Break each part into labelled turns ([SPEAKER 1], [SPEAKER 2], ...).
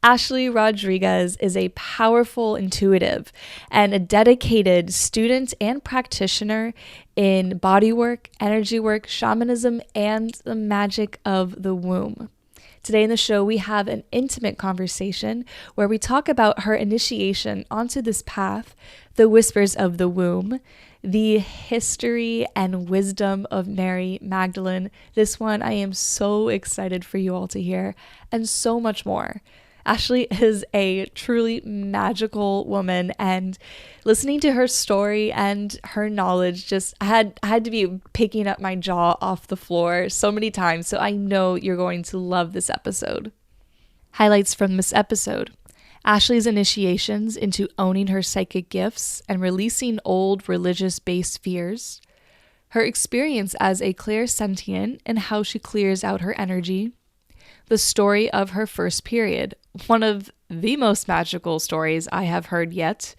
[SPEAKER 1] Ashley Rodriguez is a powerful intuitive and a dedicated student and practitioner in bodywork, energy work, shamanism, and the magic of the womb. Today in the show, we have an intimate conversation where we talk about her initiation onto this path, the whispers of the womb, the history and wisdom of Mary Magdalene. This one I am so excited for you all to hear, and so much more. Ashley is a truly magical woman, and listening to her story and her knowledge, I had to be picking up my jaw off the floor so many times. So I know you're going to love this episode. Highlights from this episode: Ashley's initiations into owning her psychic gifts and releasing old religious-based fears, her experience as a clairsentient and how she clears out her energy, the story of her first period, one of the most magical stories I have heard yet,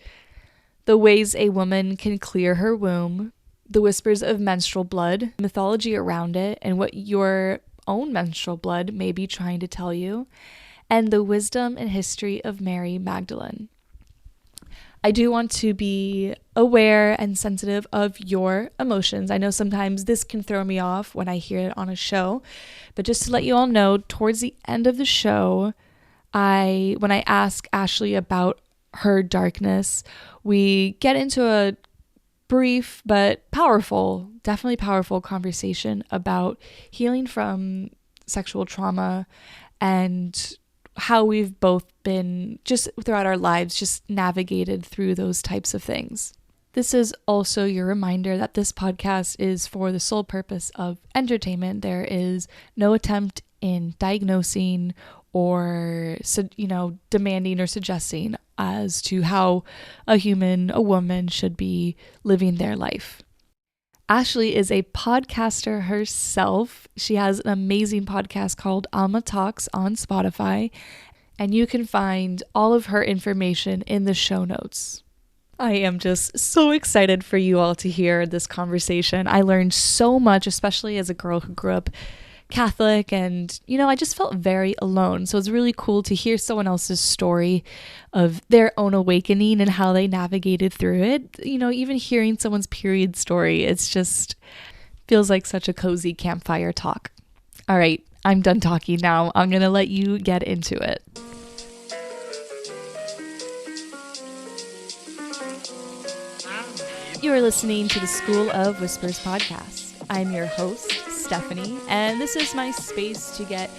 [SPEAKER 1] the ways a woman can clear her womb, the whispers of menstrual blood, mythology around it, and what your own menstrual blood may be trying to tell you, and the wisdom and history of Mary Magdalene. I do want to be aware and sensitive of your emotions. I know sometimes this can throw me off when I hear it on a show, but just to let you all know, towards the end of the show, when I ask Ashley about her darkness, we get into a brief but powerful, definitely powerful conversation about healing from sexual trauma and how we've both been, just throughout our lives, just navigated through those types of things. This is also your reminder that this podcast is for the sole purpose of entertainment. There is no attempt in diagnosing or, demanding or suggesting as to how a woman should be living their life. Ashley is a podcaster herself. She has an amazing podcast called Alma Talks on Spotify, and you can find all of her information in the show notes. I am just so excited for you all to hear this conversation. I learned so much, especially as a girl who grew up Catholic, and I just felt very alone. So it's really cool to hear someone else's story of their own awakening and how they navigated through it. Even hearing someone's period story, it's just feels like such a cozy campfire talk. All right, I'm done talking now. I'm gonna let you get into it. You are listening to the School of Whispers podcast. I'm your host, Stephanie, and this is my space to get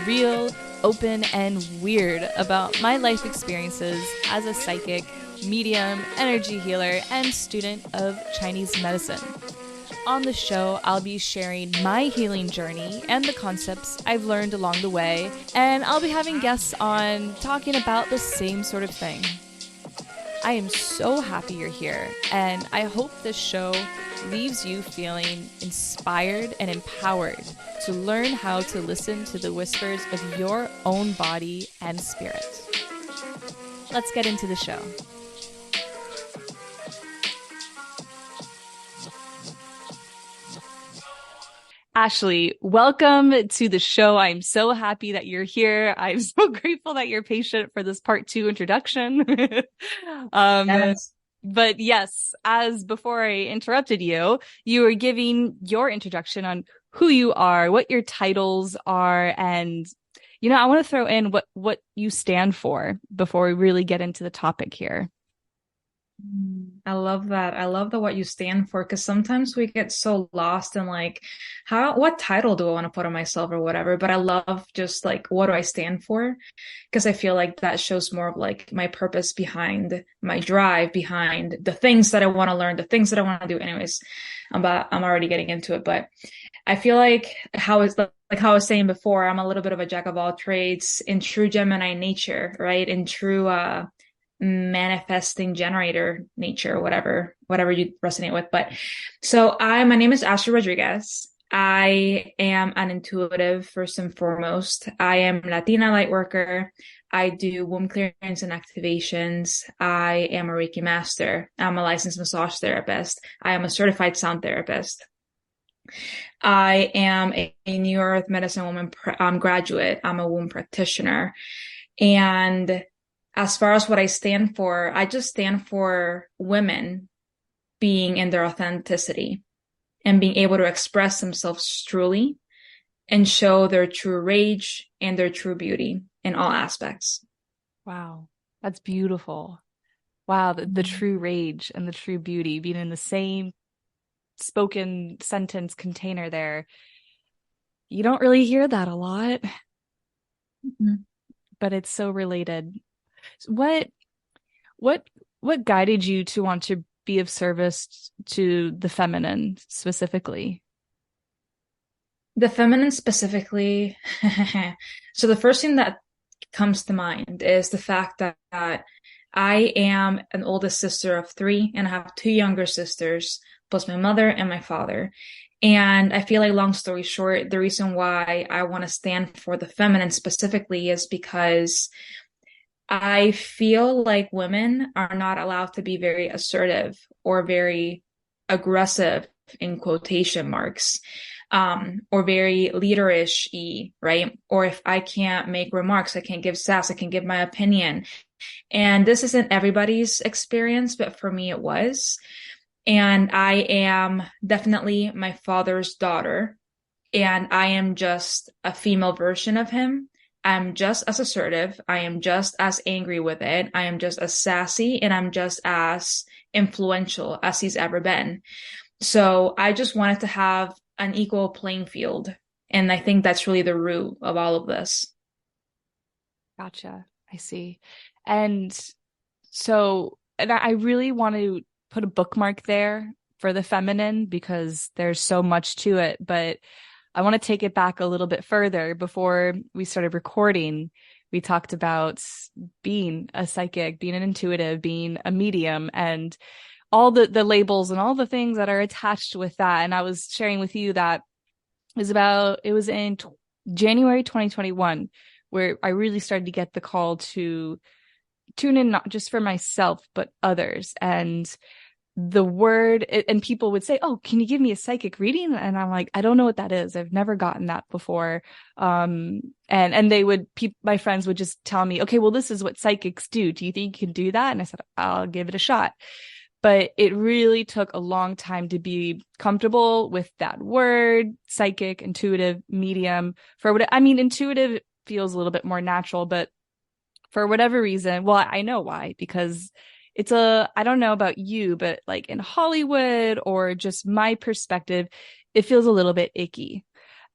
[SPEAKER 1] real, open, and weird about my life experiences as a psychic, medium, energy healer, and student of Chinese medicine. On the show, I'll be sharing my healing journey and the concepts I've learned along the way, and I'll be having guests on talking about the same sort of thing. I am so happy you're here, and I hope this show leaves you feeling inspired and empowered to learn how to listen to the whispers of your own body and spirit. Let's get into the show. Ashley, welcome to the show. I'm so happy that you're here. I'm so grateful that you're patient for this part 2 introduction.
[SPEAKER 2] Yes.
[SPEAKER 1] But yes, as before I interrupted you, you were giving your introduction on who you are, what your titles are, and I want to throw in what you stand for before we really get into the topic here.
[SPEAKER 2] I love that. I love what you stand for, because sometimes we get so lost in what title do I want to put on myself or whatever. But I love just what do I stand for? Because I feel like that shows more of my purpose behind my drive, behind the things that I want to learn, the things that I want to do. Anyways, but I'm already getting into it. But I feel like how I was saying before, I'm a little bit of a jack of all trades in true Gemini nature, right? In true manifesting generator nature, whatever you resonate with. But so my name is Ashley Rodriguez. I am an intuitive first and foremost. I am Latina light worker. I do womb clearance and activations. I am a Reiki master. I'm a licensed massage therapist. I am a certified sound therapist. I am a New Earth medicine woman graduate. I'm a womb practitioner. And as far as what I stand for, I just stand for women being in their authenticity and being able to express themselves truly and show their true rage and their true beauty in all aspects.
[SPEAKER 1] Wow. That's beautiful. Wow. The
[SPEAKER 2] Mhm.
[SPEAKER 1] true rage and the true beauty being in the same spoken sentence container there. You don't really hear that a lot,
[SPEAKER 2] Mhm.
[SPEAKER 1] but it's so related. What what what guided you to want to be of service to the feminine specifically?
[SPEAKER 2] The feminine specifically. So the first thing that comes to mind is the fact that I am an oldest sister of three, and I have two younger sisters, plus my mother and my father. And I feel like, long story short, the reason why I want to stand for the feminine specifically is because I feel like women are not allowed to be very assertive or very aggressive in quotation marks, or very leaderish-y, right? Or if I can't make remarks, I can't give sass, I can give my opinion. And this isn't everybody's experience, but for me it was. And I am definitely my father's daughter, and I am just a female version of him. I'm just as assertive. I am just as angry with it. I am just as sassy, and I'm just as influential as he's ever been. So I just wanted to have an equal playing field. And I think that's really the root of all of this.
[SPEAKER 1] Gotcha. I see. And so, and I really want to put a bookmark there for the feminine because there's so much to it, but I want to take it back a little bit further. Before we started recording, we talked about being a psychic, being an intuitive, being a medium, and all the labels and all the things that are attached with that. And I was sharing with you that it was in January 2021 where I really started to get the call to tune in, not just for myself, but others. And the word, and people would say, "Oh, can you give me a psychic reading?" And I'm like, "I don't know what that is. I've never gotten that before." And they would, my friends would just tell me, "Okay, well, this is what psychics do. Do you think you can do that?" And I said, "I'll give it a shot." But it really took a long time to be comfortable with that word, psychic, intuitive, medium. For what I mean, intuitive feels a little bit more natural, but for whatever reason, well, I know why, because I don't know about you, but like in Hollywood or just my perspective, it feels a little bit icky.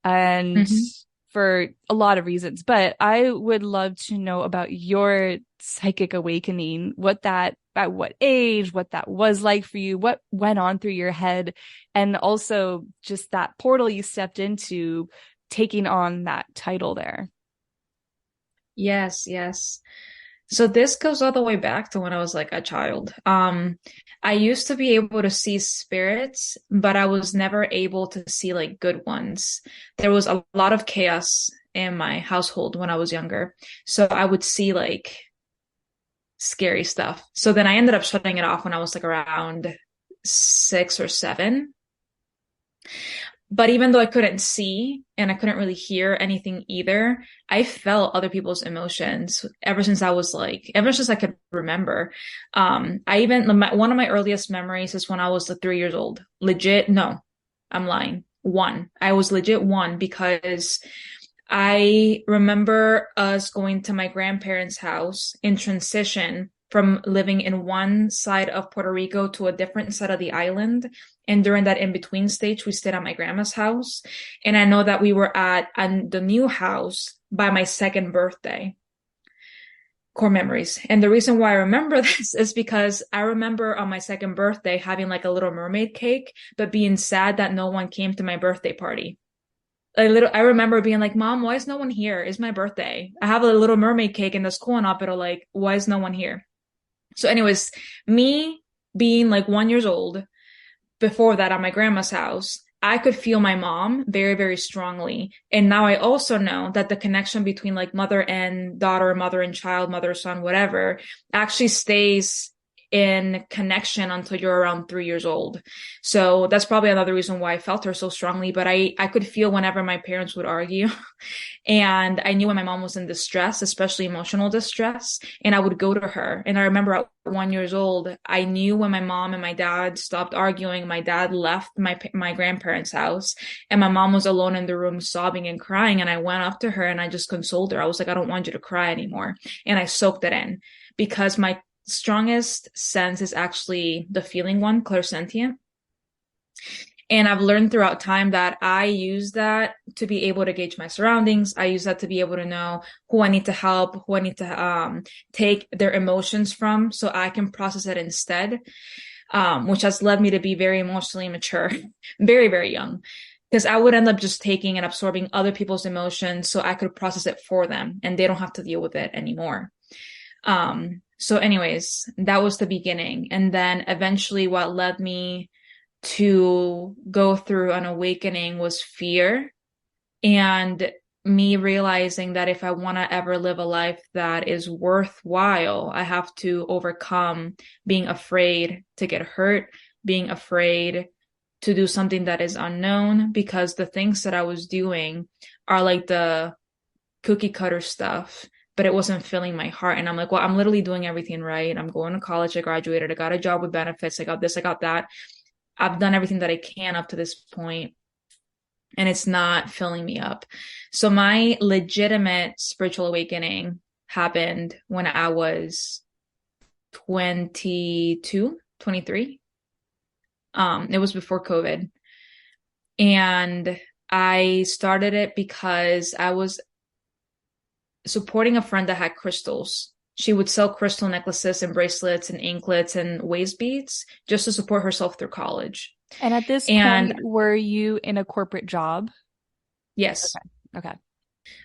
[SPEAKER 1] And
[SPEAKER 2] Mhm.
[SPEAKER 1] for a lot of reasons, but I would love to know about your psychic awakening, at what age, what that was like for you, what went on through your head, and also just that portal you stepped into taking on that title there.
[SPEAKER 2] Yes, yes. So this goes all the way back to when I was like a child. I used to be able to see spirits, but I was never able to see like good ones. There was a lot of chaos in my household when I was younger. So I would see like scary stuff. So then I ended up shutting it off when I was like around 6 or 7. But even though I couldn't see and I couldn't really hear anything either, I felt other people's emotions ever since I could remember. One of my earliest memories is when I was like 3 years old. Legit, no, I'm lying. One. I was legit one because I remember us going to my grandparents' house in transition from living in one side of Puerto Rico to a different side of the island. And during that in-between stage, we stayed at my grandma's house. And I know that we were at the new house by my second birthday. Core memories. And the reason why I remember this is because I remember on my second birthday having like a little mermaid cake, but being sad that no one came to my birthday party. I remember being like, Mom, why is no one here? It's my birthday. I have a little mermaid cake and the school and opera, like, why is no one here? So, anyways, me being like 1 years old, before that at my grandma's house, I could feel my mom very, very strongly. And now I also know that the connection between like mother and daughter, mother and child, mother, son, whatever, actually stays in connection until you're around 3 years old. So that's probably another reason why I felt her so strongly. But I could feel whenever my parents would argue. And I knew when my mom was in distress, especially emotional distress, and I would go to her. And I remember at 1 year old, I knew when my mom and my dad stopped arguing, my dad left my grandparents' house, and my mom was alone in the room sobbing and crying. And I went up to her and I just consoled her. I was like, I don't want you to cry anymore. And I soaked it in because my strongest sense is actually the feeling one, clairsentient. And I've learned throughout time that I use that to be able to gauge my surroundings. I use that to be able to know who I need to help, who I need to take their emotions from so I can process it instead, which has led me to be very emotionally mature, very, very young. Because I would end up just taking and absorbing other people's emotions so I could process it for them and they don't have to deal with it anymore. So anyways, that was the beginning. And then eventually what led me to go through an awakening was fear and me realizing that if I want to ever live a life that is worthwhile, I have to overcome being afraid to get hurt, being afraid to do something that is unknown, because the things that I was doing are like the cookie cutter stuff, but it wasn't filling my heart. And I'm like, well, I'm literally doing everything right. I'm going to college. I graduated. I got a job with benefits. I got this. I got that. I've done everything that I can up to this point, and it's not filling me up. So my legitimate spiritual awakening happened when I was 22, 23. It was before COVID. And I started it because I was supporting a friend that had crystals. She would sell crystal necklaces and bracelets and anklets and waist beads just to support herself through college.
[SPEAKER 1] And at this point, were you in a corporate job?
[SPEAKER 2] Yes.
[SPEAKER 1] Okay.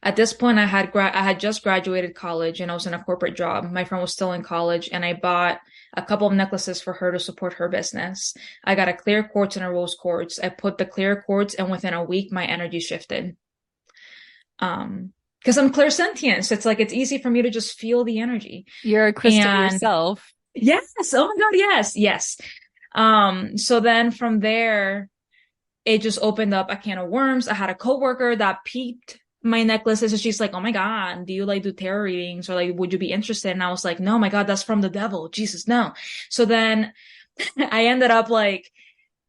[SPEAKER 2] At this point, I had just graduated college and I was in a corporate job. My friend was still in college, and I bought a couple of necklaces for her to support her business. I got a clear quartz and a rose quartz. I put the clear quartz, and within a week, my energy shifted. Because I'm clairsentient, so it's like it's easy for me to just feel the energy.
[SPEAKER 1] You're a crystal yourself.
[SPEAKER 2] Yes. Oh my God. Yes. Yes. So then from there, it just opened up a can of worms. I had a coworker that peeped my necklaces, and she's like, "Oh my God, do you like do tarot readings, or like would you be interested?" And I was like, "No, my God, that's from the devil. Jesus, no." So then I ended up like,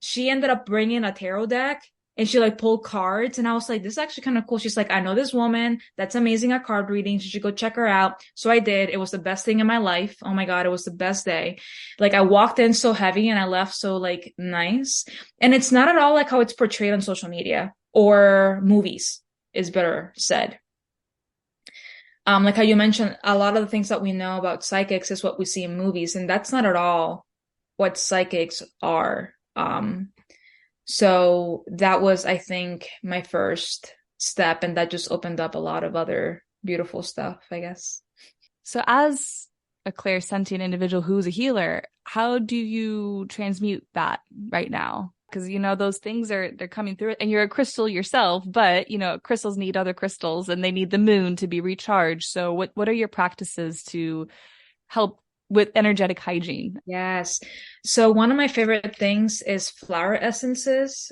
[SPEAKER 2] she ended up bringing a tarot deck. And she like pulled cards, and I was like, this is actually kind of cool. She's like, I know this woman that's amazing at card readings. You should go check her out. So I did. It was the best thing in my life. Oh my God, it was the best day. Like I walked in so heavy and I left so like nice. And it's not at all like how it's portrayed on social media or movies, is better said. Like how you mentioned, a lot of the things that we know about psychics is what we see in movies, and that's not at all what psychics are. So that was, I think, my first step, and that just opened up a lot of other beautiful stuff, I guess.
[SPEAKER 1] So as a clairsentient individual who's a healer, how do you transmute that right now? Because, you know, those things they're coming through, and you're a crystal yourself, but, you know, crystals need other crystals and they need the moon to be recharged. So what are your practices to help with energetic hygiene?
[SPEAKER 2] Yes. So one of my favorite things is flower essences.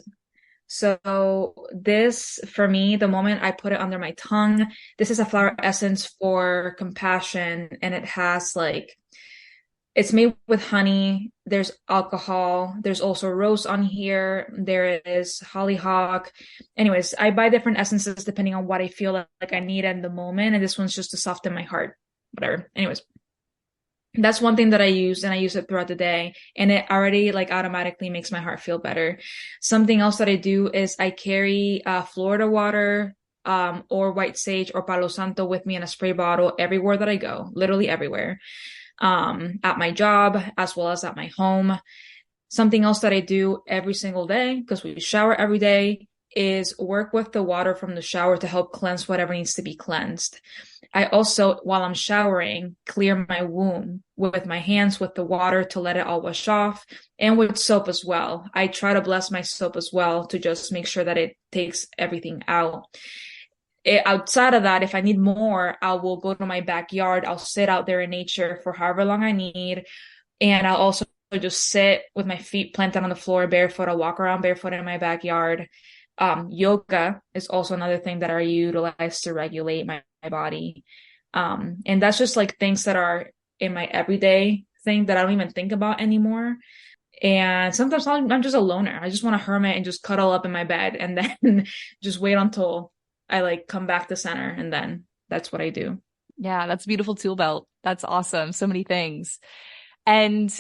[SPEAKER 2] So this, for me, the moment I put it under my tongue, this is a flower essence for compassion, and it has like, it's made with honey. There's alcohol. There's also rose on here. There is hollyhock. Anyways, I buy different essences depending on what I feel like I need in the moment. And this one's just to soften my heart, whatever. Anyways, that's one thing that I use, and I use it throughout the day, and it already like automatically makes my heart feel better. Something else that I do is I carry Florida water, or white sage or Palo Santo with me in a spray bottle everywhere that I go, literally everywhere. At my job as well as at my home. Something else that I do every single day, because we shower every day, is work with the water from the shower to help cleanse whatever needs to be cleansed. I also, while I'm showering, clear my womb with my hands with the water to let it all wash off, and with soap as well. I try to bless my soap as well to just make sure that it takes everything out. Outside of that, if I need more, I will go to my backyard. I'll sit out there in nature for however long I need, And I'll also just sit with my feet planted on the floor, barefoot. I'll walk around barefoot in my backyard. Yoga is also another thing that I utilize to regulate my body. And that's just like things that are in my everyday thing that I don't even think about anymore. And sometimes I'm just a loner. I just want to hermit and just cuddle up in my bed and then just wait until I like come back to center. And then that's what I do.
[SPEAKER 1] Yeah, that's a beautiful tool belt. That's awesome. So many things. And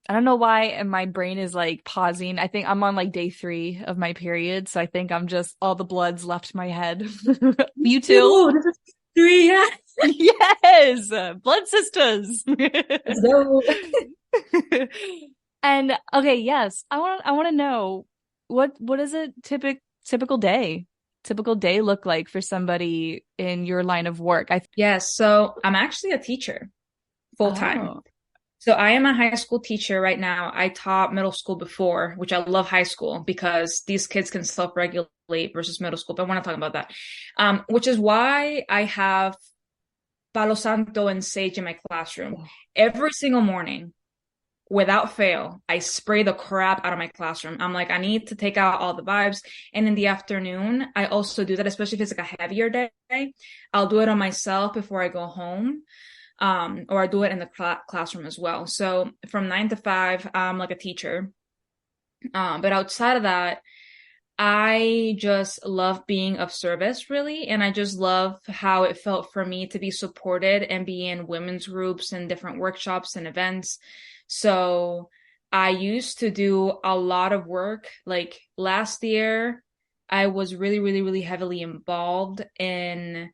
[SPEAKER 1] I don't know why, and my brain is like pausing. I think I'm on like day 3 of my period, so I think I'm just all the blood's left my head. You too?
[SPEAKER 2] Ooh, this is 3, yeah.
[SPEAKER 1] Yes, blood sisters.
[SPEAKER 2] Let's go.
[SPEAKER 1] And okay, yes, I want to know what does a typical day look like for somebody in your line of work?
[SPEAKER 2] Yes, so I'm actually a teacher full time.
[SPEAKER 1] Oh.
[SPEAKER 2] So I am a high school teacher right now. I taught middle school before, which I love high school because these kids can self-regulate versus middle school, but we're not talking about that. Which is why I have Palo Santo and sage in my classroom. Every single morning, without fail, I spray the crap out of my classroom. I'm like, I need to take out all the vibes. And in the afternoon, I also do that, especially if it's like a heavier day. I'll do it on myself before I go home. Or I do it in the classroom as well. So from 9 to 5, I'm like a teacher. But outside of that, I just love being of service, really. And I just love how it felt for me to be supported and be in women's groups and different workshops and events. So I used to do a lot of work. Like last year, I was really, really, really heavily involved in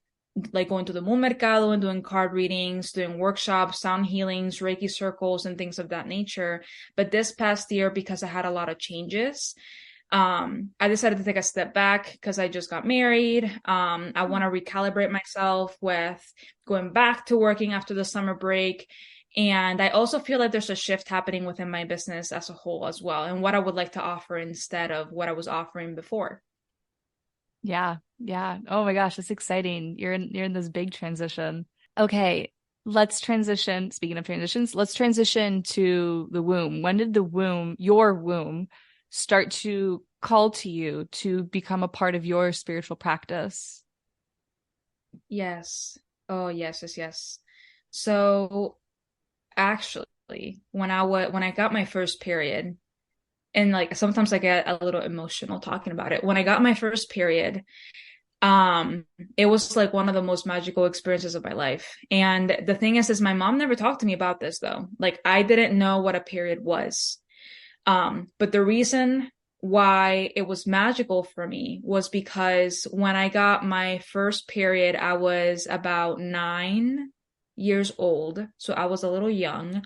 [SPEAKER 2] like going to the Moon Mercado and doing card readings, doing workshops, sound healings, Reiki circles, and things of that nature. But this past year, because I had a lot of changes, I decided to take a step back because I just got married. I want to recalibrate myself with going back to working after the summer break. And I also feel like there's a shift happening within my business as a whole as well, and what I would like to offer instead of what I was offering before.
[SPEAKER 1] Yeah, yeah. Oh my gosh, that's exciting. You're in this big transition. Okay, let's transition. Speaking of transitions, let's transition to the womb. When did your womb, start to call to you to become a part of your spiritual practice?
[SPEAKER 2] Yes. Oh, yes, yes, yes. So actually, when I got my first period, and like sometimes I get a little emotional talking about it. When I got my first period, um, it was like one of the most magical experiences of my life. And the thing is my mom never talked to me about this though. Like I didn't know what a period was. But the reason why it was magical for me was because when I got my first period, I was about 9 years old. So I was a little young.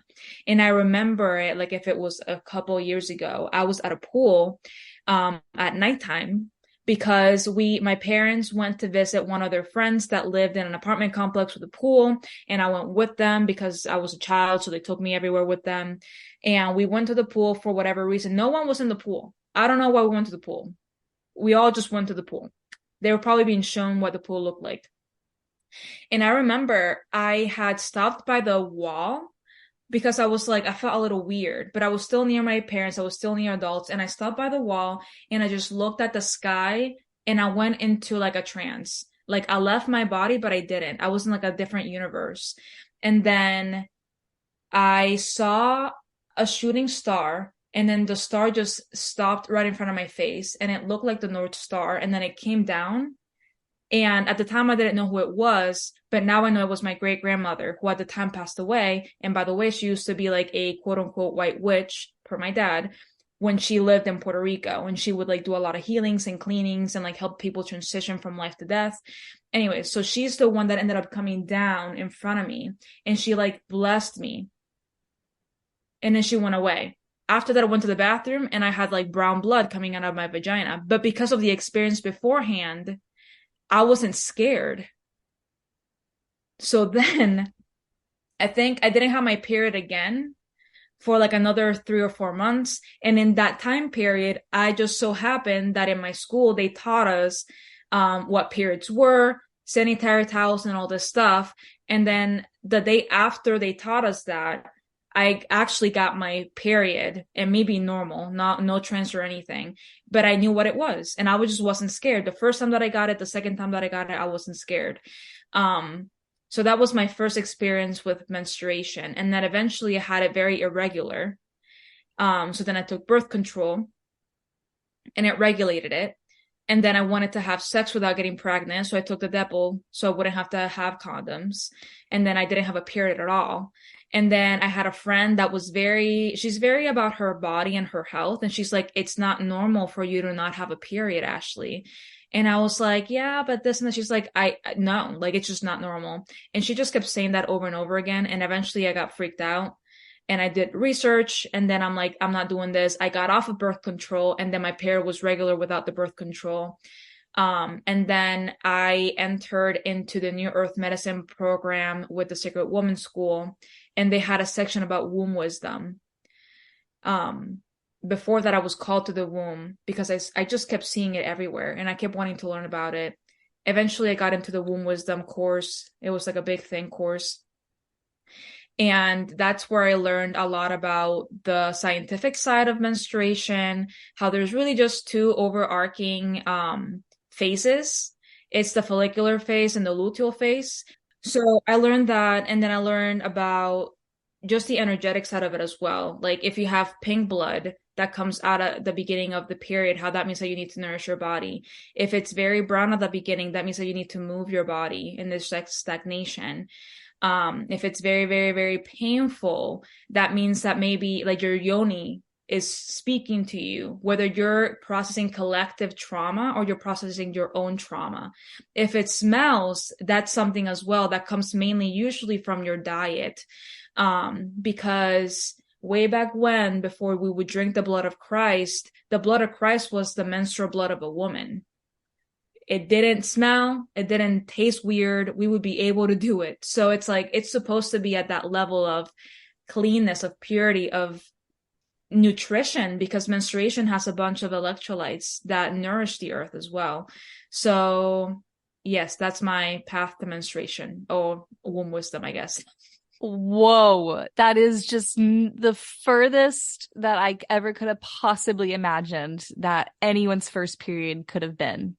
[SPEAKER 2] And I remember it like if it was a couple years ago, I was at a pool at nighttime because my parents went to visit one of their friends that lived in an apartment complex with a pool, and I went with them because I was a child, so they took me everywhere with them. And we went to the pool for whatever reason. No one was in the pool. I don't know why we went to the pool. We all just went to the pool. They were probably being shown what the pool looked like. And I remember I had stopped by the wall because I was like, I felt a little weird, but I was still near my parents. I was still near adults. And I stopped by the wall and I just looked at the sky and I went into like a trance. Like I left my body, but I didn't. I was in like a different universe. And then I saw a shooting star, and then the star just stopped right in front of my face, and it looked like the North Star, and then it came down. And at the time, I didn't know who it was, but now I know it was my great grandmother, who at the time passed away. And by the way, she used to be like a quote unquote white witch, per my dad, when she lived in Puerto Rico. And she would like do a lot of healings and cleanings and like help people transition from life to death. Anyway, so she's the one that ended up coming down in front of me, and she like blessed me, and then she went away. After that, I went to the bathroom and I had like brown blood coming out of my vagina. But because of the experience beforehand, I wasn't scared. So then I think I didn't have my period again for like another 3 or 4 months. And in that time period, I just so happened that in my school, they taught us what periods were, sanitary towels and all this stuff. And then the day after they taught us that, I actually got my period, and maybe normal, not no trans or anything, but I knew what it was, and I was just wasn't scared. The first time that I got it, the second time that I got it, I wasn't scared. Um, so that was my first experience with menstruation, and then eventually I had it very irregular. So then I took birth control, and it regulated it. And then I wanted to have sex without getting pregnant. So I took the Depo so I wouldn't have to have condoms. And then I didn't have a period at all. And then I had a friend that was she's very about her body and her health. And she's like, it's not normal for you to not have a period, Ashley. And I was like, yeah, but this and that. She's like, no, like, it's just not normal. And she just kept saying that over and over again. And eventually I got freaked out and I did research, and then I'm like, I'm not doing this. I got off of birth control, and then my period was regular without the birth control. And then I entered into the New Earth Medicine program with the Sacred Woman School, and they had a section about womb wisdom. Um, Before that, I was called to the womb because I just kept seeing it everywhere, and I kept wanting to learn about it. Eventually, I got into the womb wisdom course. It was like a big thing course. And that's where I learned a lot about the scientific side of menstruation, how there's really just two overarching phases. It's the follicular phase and the luteal phase. So I learned that, and then I learned about just the energetic side of it as well. Like if you have pink blood that comes out at the beginning of the period, how that means that you need to nourish your body. If it's very brown at the beginning, that means that you need to move your body in this like stagnation. If it's very, very, very painful, that means that maybe like your yoni is speaking to you, whether you're processing collective trauma or you're processing your own trauma. If it smells, that's something as well that comes mainly usually from your diet. Because way back when, before we would drink the blood of Christ was the menstrual blood of a woman. It didn't smell, it didn't taste weird. We would be able to do it. So it's like, it's supposed to be at that level of cleanness, of purity, of nutrition, because menstruation has a bunch of electrolytes that nourish the earth as well. So, yes, that's my path to menstruation, or womb wisdom, I guess.
[SPEAKER 1] Whoa, that is just the furthest that I ever could have possibly imagined that anyone's first period could have been.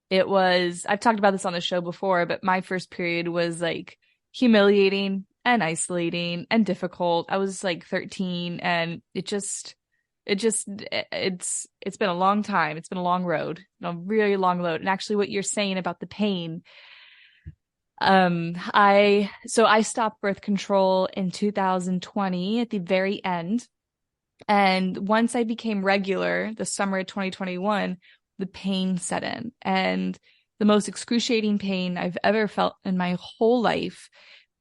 [SPEAKER 1] It was, I've talked about this on the show before, but my first period was like humiliating and isolating and difficult. I was like 13, and it's been a long time. It's been a long road, a really long road. And actually what you're saying about the pain, I stopped birth control in 2020 at the very end. And once I became regular, the summer of 2021, the pain set in, and the most excruciating pain I've ever felt in my whole life,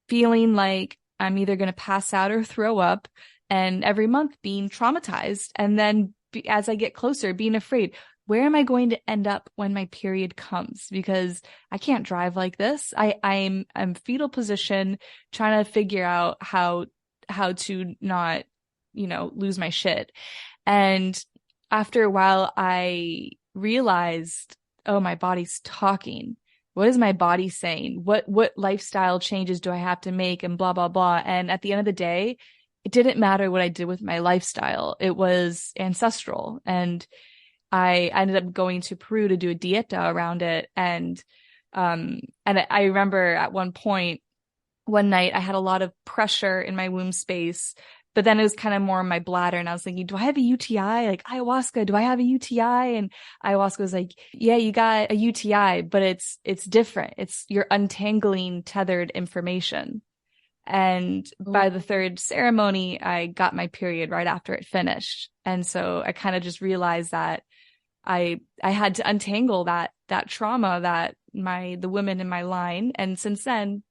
[SPEAKER 1] feeling like I'm either going to pass out or throw up, and every month being traumatized. And then as I get closer, being afraid, where am I going to end up when my period comes? Because I can't drive like this. I'm fetal position, trying to figure out how to not, lose my shit. And after a while, I realized, oh, my body's talking. What is my body saying? What lifestyle changes do I have to make? And blah, blah, blah. And at the end of the day, it didn't matter what I did with my lifestyle. It was ancestral. And I ended up going to Peru to do a dieta around it. And I remember at one point, one night, I had a lot of pressure in my womb space, but then it was kind of more in my bladder. And I was thinking, do I have a UTI? Like ayahuasca, do I have a UTI? And ayahuasca was like, yeah, you got a UTI, but it's different. You're untangling tethered information. And by the third ceremony, I got my period right after it finished. And so I kind of just realized that I had to untangle that trauma, that the women in my line. And since then,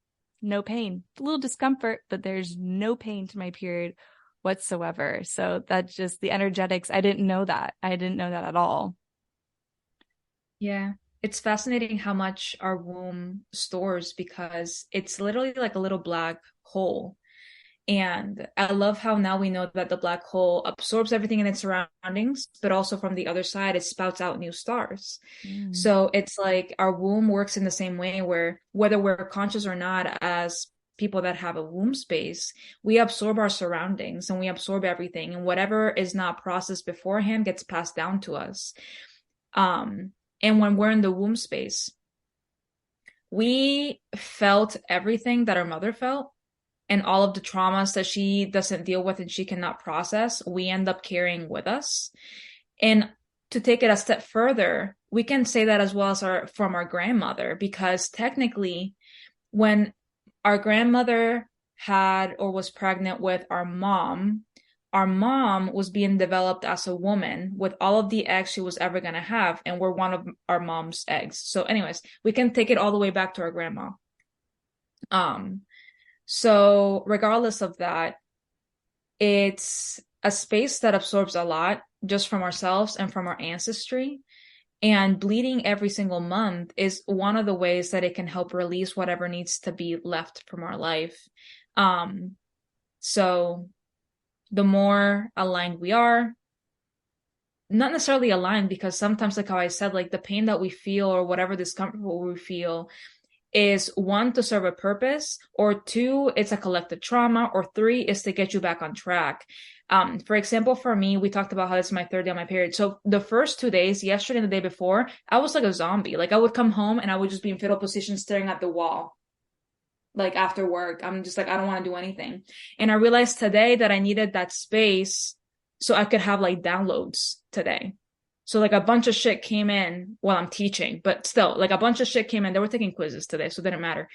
[SPEAKER 1] no pain, a little discomfort, but there's no pain to my period whatsoever. So that's just the energetics. I didn't know that. I didn't know that at all.
[SPEAKER 2] Yeah. It's fascinating how much our womb stores, because it's literally like a little black hole. And I love how now we know that the black hole absorbs everything in its surroundings, but also from the other side, it spouts out new stars.
[SPEAKER 1] Mm.
[SPEAKER 2] So it's like our womb works in the same way where whether we're conscious or not, as people that have a womb space, we absorb our surroundings and we absorb everything. And whatever is not processed beforehand gets passed down to us. And when we're in the womb space, we felt everything that our mother felt and all of the traumas that she doesn't deal with and she cannot process, we end up carrying with us. And to take it a step further, we can say that as well as from our grandmother, because technically, when our grandmother had or was pregnant with our mom was being developed as a woman with all of the eggs she was ever going to have, and we're one of our mom's eggs. So, anyways, we can take it all the way back to our grandma. So regardless of that, it's a space that absorbs a lot just from ourselves and from our ancestry. And bleeding every single month is one of the ways that it can help release whatever needs to be left from our life. So the more aligned we are, not necessarily aligned, because sometimes, like how I said, like the pain that we feel or whatever discomfort we feel is one, to serve a purpose, or two, it's a collective trauma, or three, is to get you back on track. For example, for me, we talked about how this is my third day on my period. So the first 2 days, yesterday and the day before, I was like a zombie. Like I would come home and I would just be in fetal position staring at the wall. Like after work, I'm just like, I don't want to do anything. And I realized today that I needed that space so I could have like downloads today. So like a bunch of shit came in while I'm teaching, but still like a bunch of shit came in. They were taking quizzes today, so it didn't matter.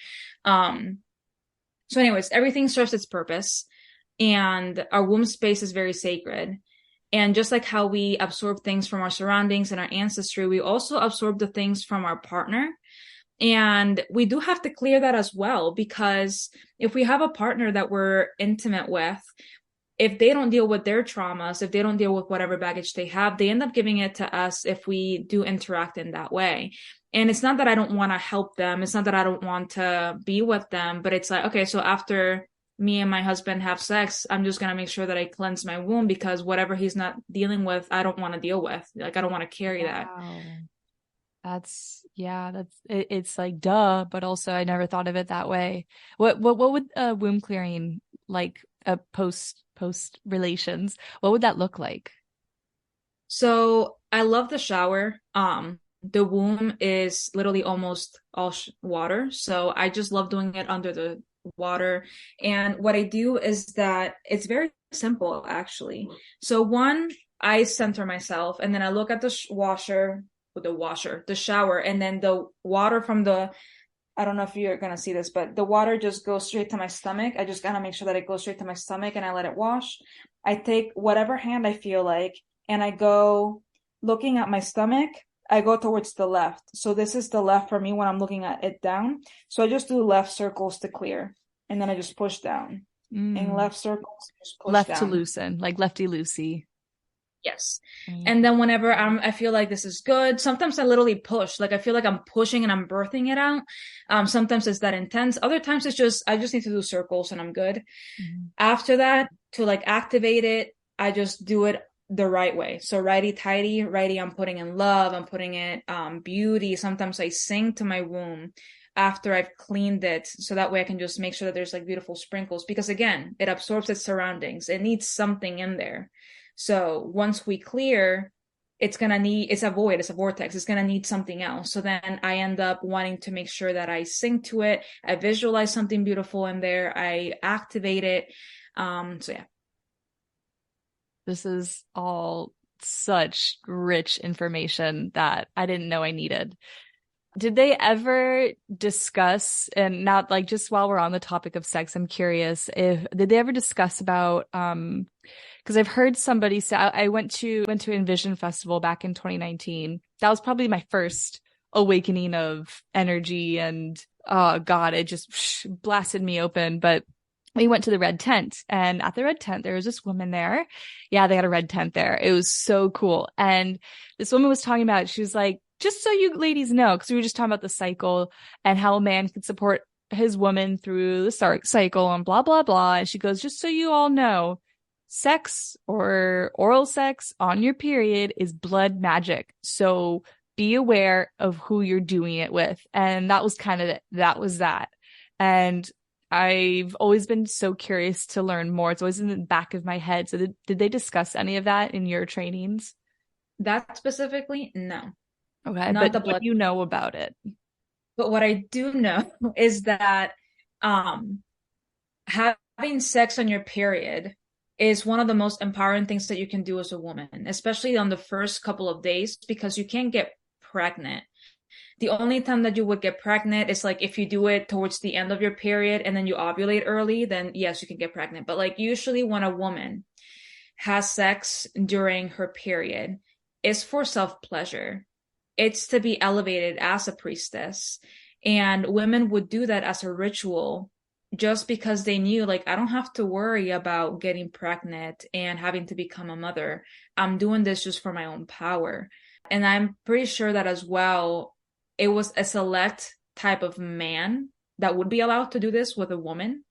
[SPEAKER 2] So anyways, everything serves its purpose, and our womb space is very sacred. And just like how we absorb things from our surroundings and our ancestry, we also absorb the things from our partner. And we do have to clear that as well, because if we have a partner that we're intimate with, if they don't deal with their traumas, if they don't deal with whatever baggage they have, they end up giving it to us if we do interact in that way. And it's not that I don't want to help them. It's not that I don't want to be with them, but it's like, okay, so after me and my husband have sex, I'm just going to make sure that I cleanse my womb, because whatever he's not dealing with, I don't want to deal with. Like, I don't want to carry that.
[SPEAKER 1] It's like, duh, but also I never thought of it that way. What would womb clearing, like a post relations, what would that look like?
[SPEAKER 2] So I love the shower. The womb is literally almost all water. So I just love doing it under the water. And what I do is that it's very simple, actually. So one, I center myself, and then I look at the the shower, and then the water from I don't know if you're going to see this, but the water just goes straight to my stomach. I just got to make sure that it goes straight to my stomach, and I let it wash. I take whatever hand I feel like, and I go looking at my stomach. I go towards the left. So this is the left for me when I'm looking at it down. So I just do left circles to clear, and then I just push down. And left circles, just push
[SPEAKER 1] left
[SPEAKER 2] down.
[SPEAKER 1] to loosen, like lefty loosey.
[SPEAKER 2] Yes. And then whenever I feel like this is good, sometimes I literally push. Like I feel like I'm pushing and I'm birthing it out. Sometimes it's that intense. Other times it's just, I just need to do circles and I'm good. After that, to like activate it, I just do it the right way. So righty tighty, righty, I'm putting in love, I'm putting in beauty. Sometimes I sing to my womb after I've cleaned it, so that way I can just make sure that there's like beautiful sprinkles, because again, it absorbs its surroundings. It needs something in there. So once we clear, it's a void, it's a vortex, it's gonna need something else. So then I end up wanting to make sure that I sing to it, I visualize something beautiful in there, I activate it. So yeah.
[SPEAKER 1] This is all such rich information that I didn't know I needed. Did they ever discuss, and not like just while we're on the topic of sex, I'm curious, did they ever discuss about, because I've heard somebody say, I went to Envision Festival back in 2019. That was probably my first awakening of energy, and oh God, it just blasted me open. But we went to the red tent, and at the red tent, there was this woman there. Yeah, they had a red tent there. It was so cool. And this woman was talking about, she was like, just so you ladies know, because we were just talking about the cycle and how a man can support his woman through the cycle and blah, blah, blah. And she goes, just so you all know, sex or oral sex on your period is blood magic. So be aware of who you're doing it with. And that was kind of it. That was that. And I've always been so curious to learn more. It's always in the back of my head. So did they discuss any of that in your trainings?
[SPEAKER 2] That specifically, no,
[SPEAKER 1] Okay,
[SPEAKER 2] not
[SPEAKER 1] but
[SPEAKER 2] the
[SPEAKER 1] what
[SPEAKER 2] blood.
[SPEAKER 1] do you know about it?
[SPEAKER 2] But what I do know is that um, having sex on your period is one of the most empowering things that you can do as a woman, especially on the first couple of days, because you can't get pregnant. The only time that you would get pregnant is like if you do it towards the end of your period and then you ovulate early, then yes, you can get pregnant. But like usually when a woman has sex during her period, it's for self-pleasure. It's to be elevated as a priestess. And women would do that as a ritual just because they knew, like, I don't have to worry about getting pregnant and having to become a mother. I'm doing this just for my own power. And I'm pretty sure that as well, it was a select type of man that would be allowed to do this with a woman.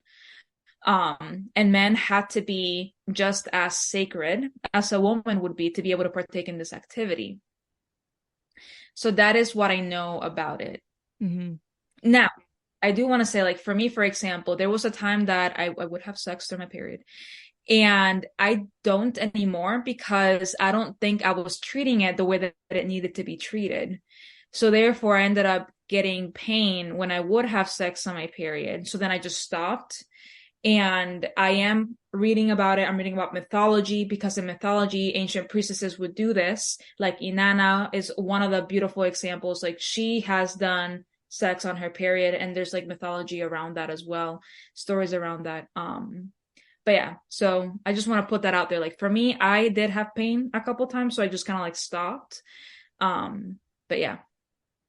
[SPEAKER 2] And men had to be just as sacred as a woman would be to be able to partake in this activity. So that is what I know about it.
[SPEAKER 1] Mm-hmm.
[SPEAKER 2] Now, I do want to say, like, for me, for example, there was a time that I would have sex during my period. And I don't anymore because I don't think I was treating it the way that it needed to be treated. So therefore, I ended up getting pain when I would have sex on my period. So then I just stopped. And I am reading about it. I'm reading about mythology because in mythology, ancient priestesses would do this. Like Inanna is one of the beautiful examples. Like she has done sex on her period, and there's like mythology around that as well, stories around that. But yeah, so I just want to put that out there. Like for me, I did have pain a couple times, so I just kind of like stopped. But yeah.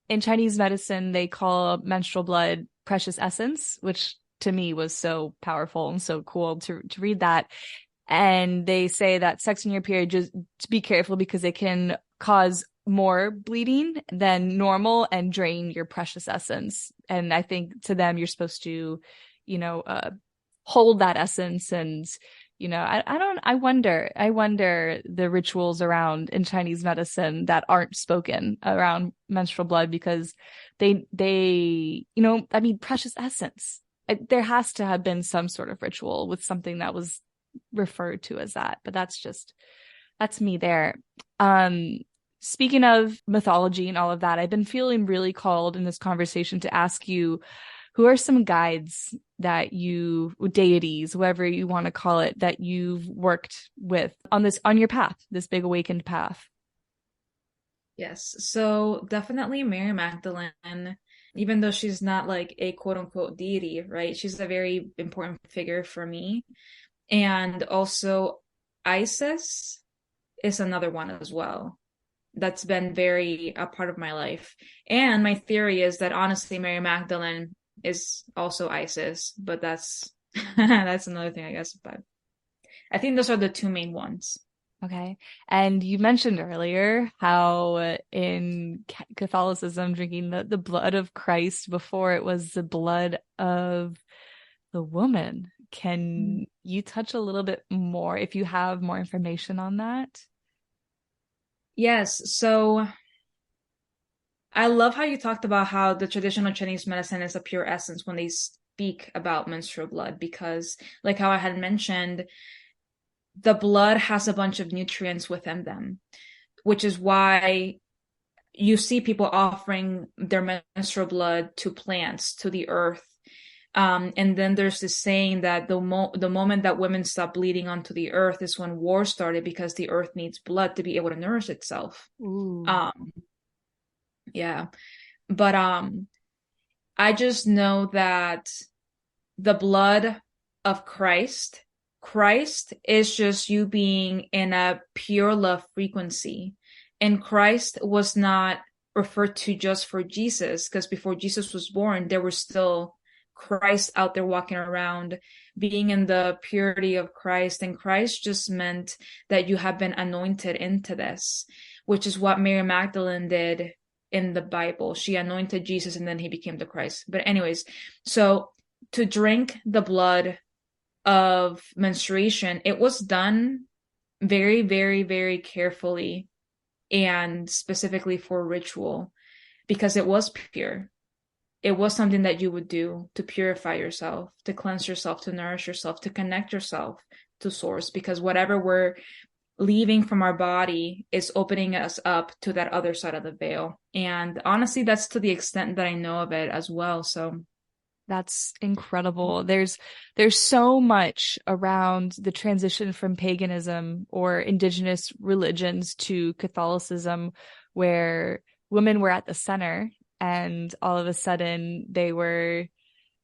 [SPEAKER 1] In Chinese medicine, they call menstrual blood precious essence, which to me was so powerful and so cool to read that. And they say that sex in your period, just to be careful because it can cause more bleeding than normal and drain your precious essence. And I think to them, you're supposed to, hold that essence. And I wonder the rituals around in Chinese medicine that aren't spoken around menstrual blood because precious essence. There has to have been some sort of ritual with something that was referred to as that, but that's me there. Speaking of mythology and all of that, I've been feeling really called in this conversation to ask you, who are some guides that deities, whatever you want to call it, that you've worked with on your path, this big awakened path?
[SPEAKER 2] Yes. So definitely Mary Magdalene, even though she's not like a quote unquote deity, right? She's a very important figure for me. And also Isis is another one as well. That's been very a part of my life. And my theory is that honestly, Mary Magdalene is also Isis, but that's that's another thing, I guess. But I think those are the two main ones.
[SPEAKER 1] Okay. And you mentioned earlier how in Catholicism, drinking the blood of Christ before it was the blood of the woman. Can you touch a little bit more if you have more information on that?
[SPEAKER 2] Yes. So I love how you talked about how the traditional Chinese medicine is a pure essence when they speak about menstrual blood, because, like how I had mentioned, the blood has a bunch of nutrients within them, which is why you see people offering their menstrual blood to plants, to the earth. And then there's this saying that the moment that women stop bleeding onto the earth is when war started because the earth needs blood to be able to nourish itself.
[SPEAKER 1] Ooh.
[SPEAKER 2] Um, yeah. But I just know that the blood of Christ is just you being in a pure love frequency. And Christ was not referred to just for Jesus, because before Jesus was born, there was still Christ out there walking around, being in the purity of Christ. And Christ just meant that you have been anointed into this, which is what Mary Magdalene did in the Bible. She anointed Jesus and then he became the Christ. But anyways, so to drink the blood of menstruation, it was done very, very, very carefully and specifically for ritual because it was pure. It was something that you would do to purify yourself, to cleanse yourself, to nourish yourself, to connect yourself to source, because whatever we're leaving from our body is opening us up to that other side of the veil. And honestly, that's to the extent that I know of it as well. So
[SPEAKER 1] That's incredible. There's so much around the transition from paganism or indigenous religions to Catholicism where women were at the center and all of a sudden they were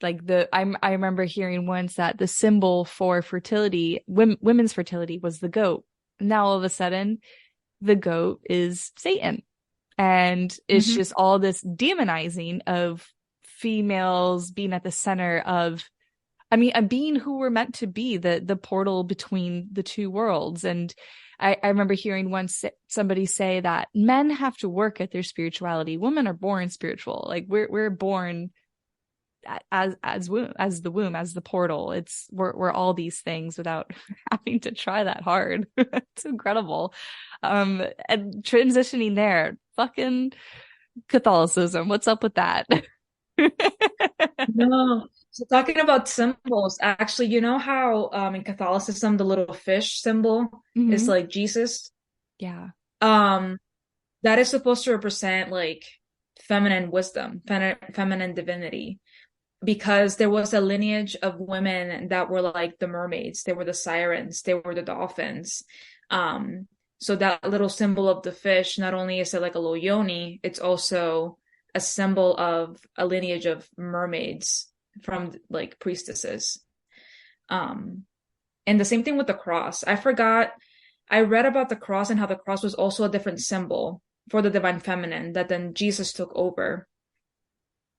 [SPEAKER 1] like I remember hearing once that the symbol for fertility, women's fertility was the goat. Now all of a sudden the goat is Satan. And it's
[SPEAKER 2] mhm.
[SPEAKER 1] just all this demonizing of females being at the center of, I mean, a being who were meant to be the portal between the two worlds. And I remember hearing once somebody say that men have to work at their spirituality. Women are born spiritual. Like we're born as the womb, as the portal. We're all these things without having to try that hard. It's incredible. And transitioning there, fucking Catholicism. What's up with that?
[SPEAKER 2] No. So talking about symbols, actually, you know how in Catholicism the little fish symbol is
[SPEAKER 1] Hmm.
[SPEAKER 2] like Jesus?
[SPEAKER 1] Yeah.
[SPEAKER 2] Um, that is supposed to represent like feminine wisdom, feminine divinity, because there was a lineage of women that were like the mermaids, they were the sirens, they were the dolphins. Um, so that little symbol of the fish, not only is it like a little yoni, it's also a symbol of a lineage of mermaids from like priestesses. Um, and the same thing with the cross. I read about the cross and how the cross was also a different symbol for the divine feminine that then Jesus took over.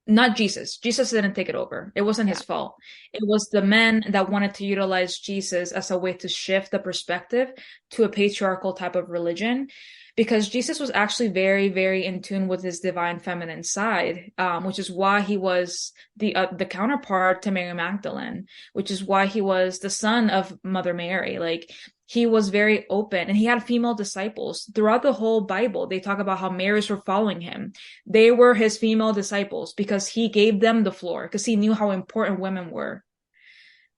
[SPEAKER 2] Not Jesus. Jesus didn't take it over. It wasn't
[SPEAKER 1] Yeah.
[SPEAKER 2] his fault. It was the men that wanted to utilize Jesus as a way to shift the perspective to a patriarchal type of religion, because Jesus was actually very, very in tune with his divine feminine side, which is why he was the counterpart to Mary Magdalene, which is why he was the son of Mother Mary. Like he was very open and he had female disciples throughout the whole Bible. They talk about how Marys were following him. They were his female disciples because he gave them the floor because he knew how important women were.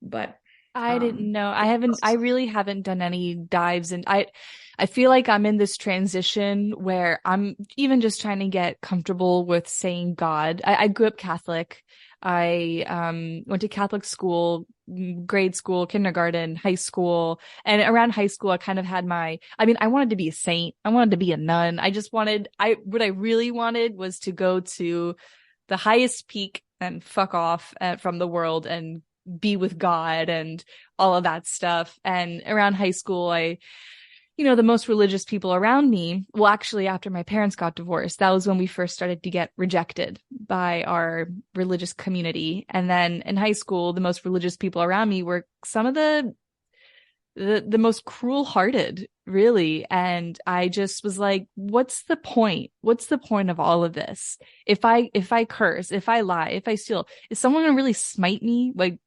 [SPEAKER 2] But
[SPEAKER 1] I didn't know. I
[SPEAKER 2] yes.
[SPEAKER 1] really haven't done any dives and I feel like I'm in this transition where I'm even just trying to get comfortable with saying God. I grew up Catholic. I went to Catholic school, grade school, kindergarten, high school, and around high school I kind of had I mean, I wanted to be a saint. I wanted to be a nun. What I really wanted was to go to the highest peak and fuck off from the world and be with God and all of that stuff. And around high school, the most religious people around me, well, actually, after my parents got divorced, that was when we first started to get rejected by our religious community. And then in high school, the most religious people around me were some of the most cruel-hearted, really. And I just was like, what's the point? What's the point of all of this? If I curse, if I lie, if I steal, is someone gonna really smite me? Like,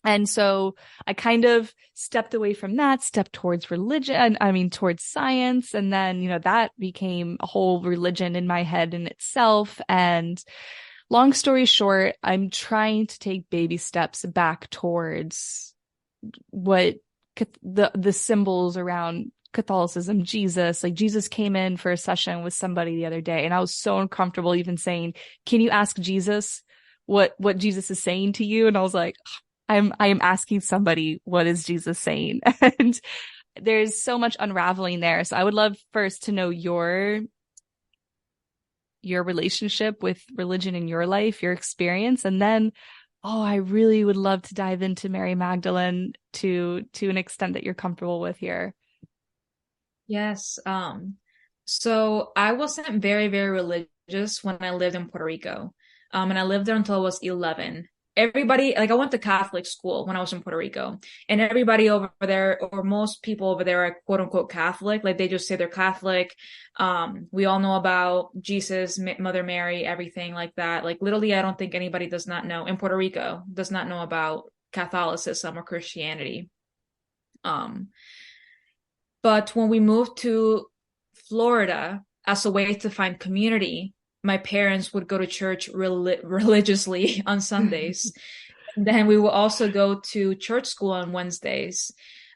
[SPEAKER 1] and so I kind of stepped away from that, stepped towards religion, I mean, towards science. And then, that became a whole religion in my head in itself. And long story short, I'm trying to take baby steps back towards what the symbols around Catholicism, Jesus. Like Jesus came in for a session with somebody the other day, and I was so uncomfortable even saying, "Can you ask Jesus what Jesus is saying to you?" And I was like, I am asking somebody, what is Jesus saying? And there's so much unraveling there. So I would love first to know your relationship with religion in your life, your experience, and then I really would love to dive into Mary Magdalene to an extent that you're comfortable with here.
[SPEAKER 2] Yes. So I wasn't very, very religious when I lived in Puerto Rico. And I lived there until I was 11. everybody, like I went to Catholic school when I was in Puerto Rico, and everybody over there, or most people over there, are quote unquote Catholic. Like they just say they're Catholic. We all know about Jesus, Mother Mary, everything like that. Like literally, I don't think anybody does not know in Puerto Rico does not know about Catholicism or Christianity. Um, but when we moved to Florida as a way to find community, my parents would go to church religiously on Sundays. Then we will also go to church school on Wednesdays.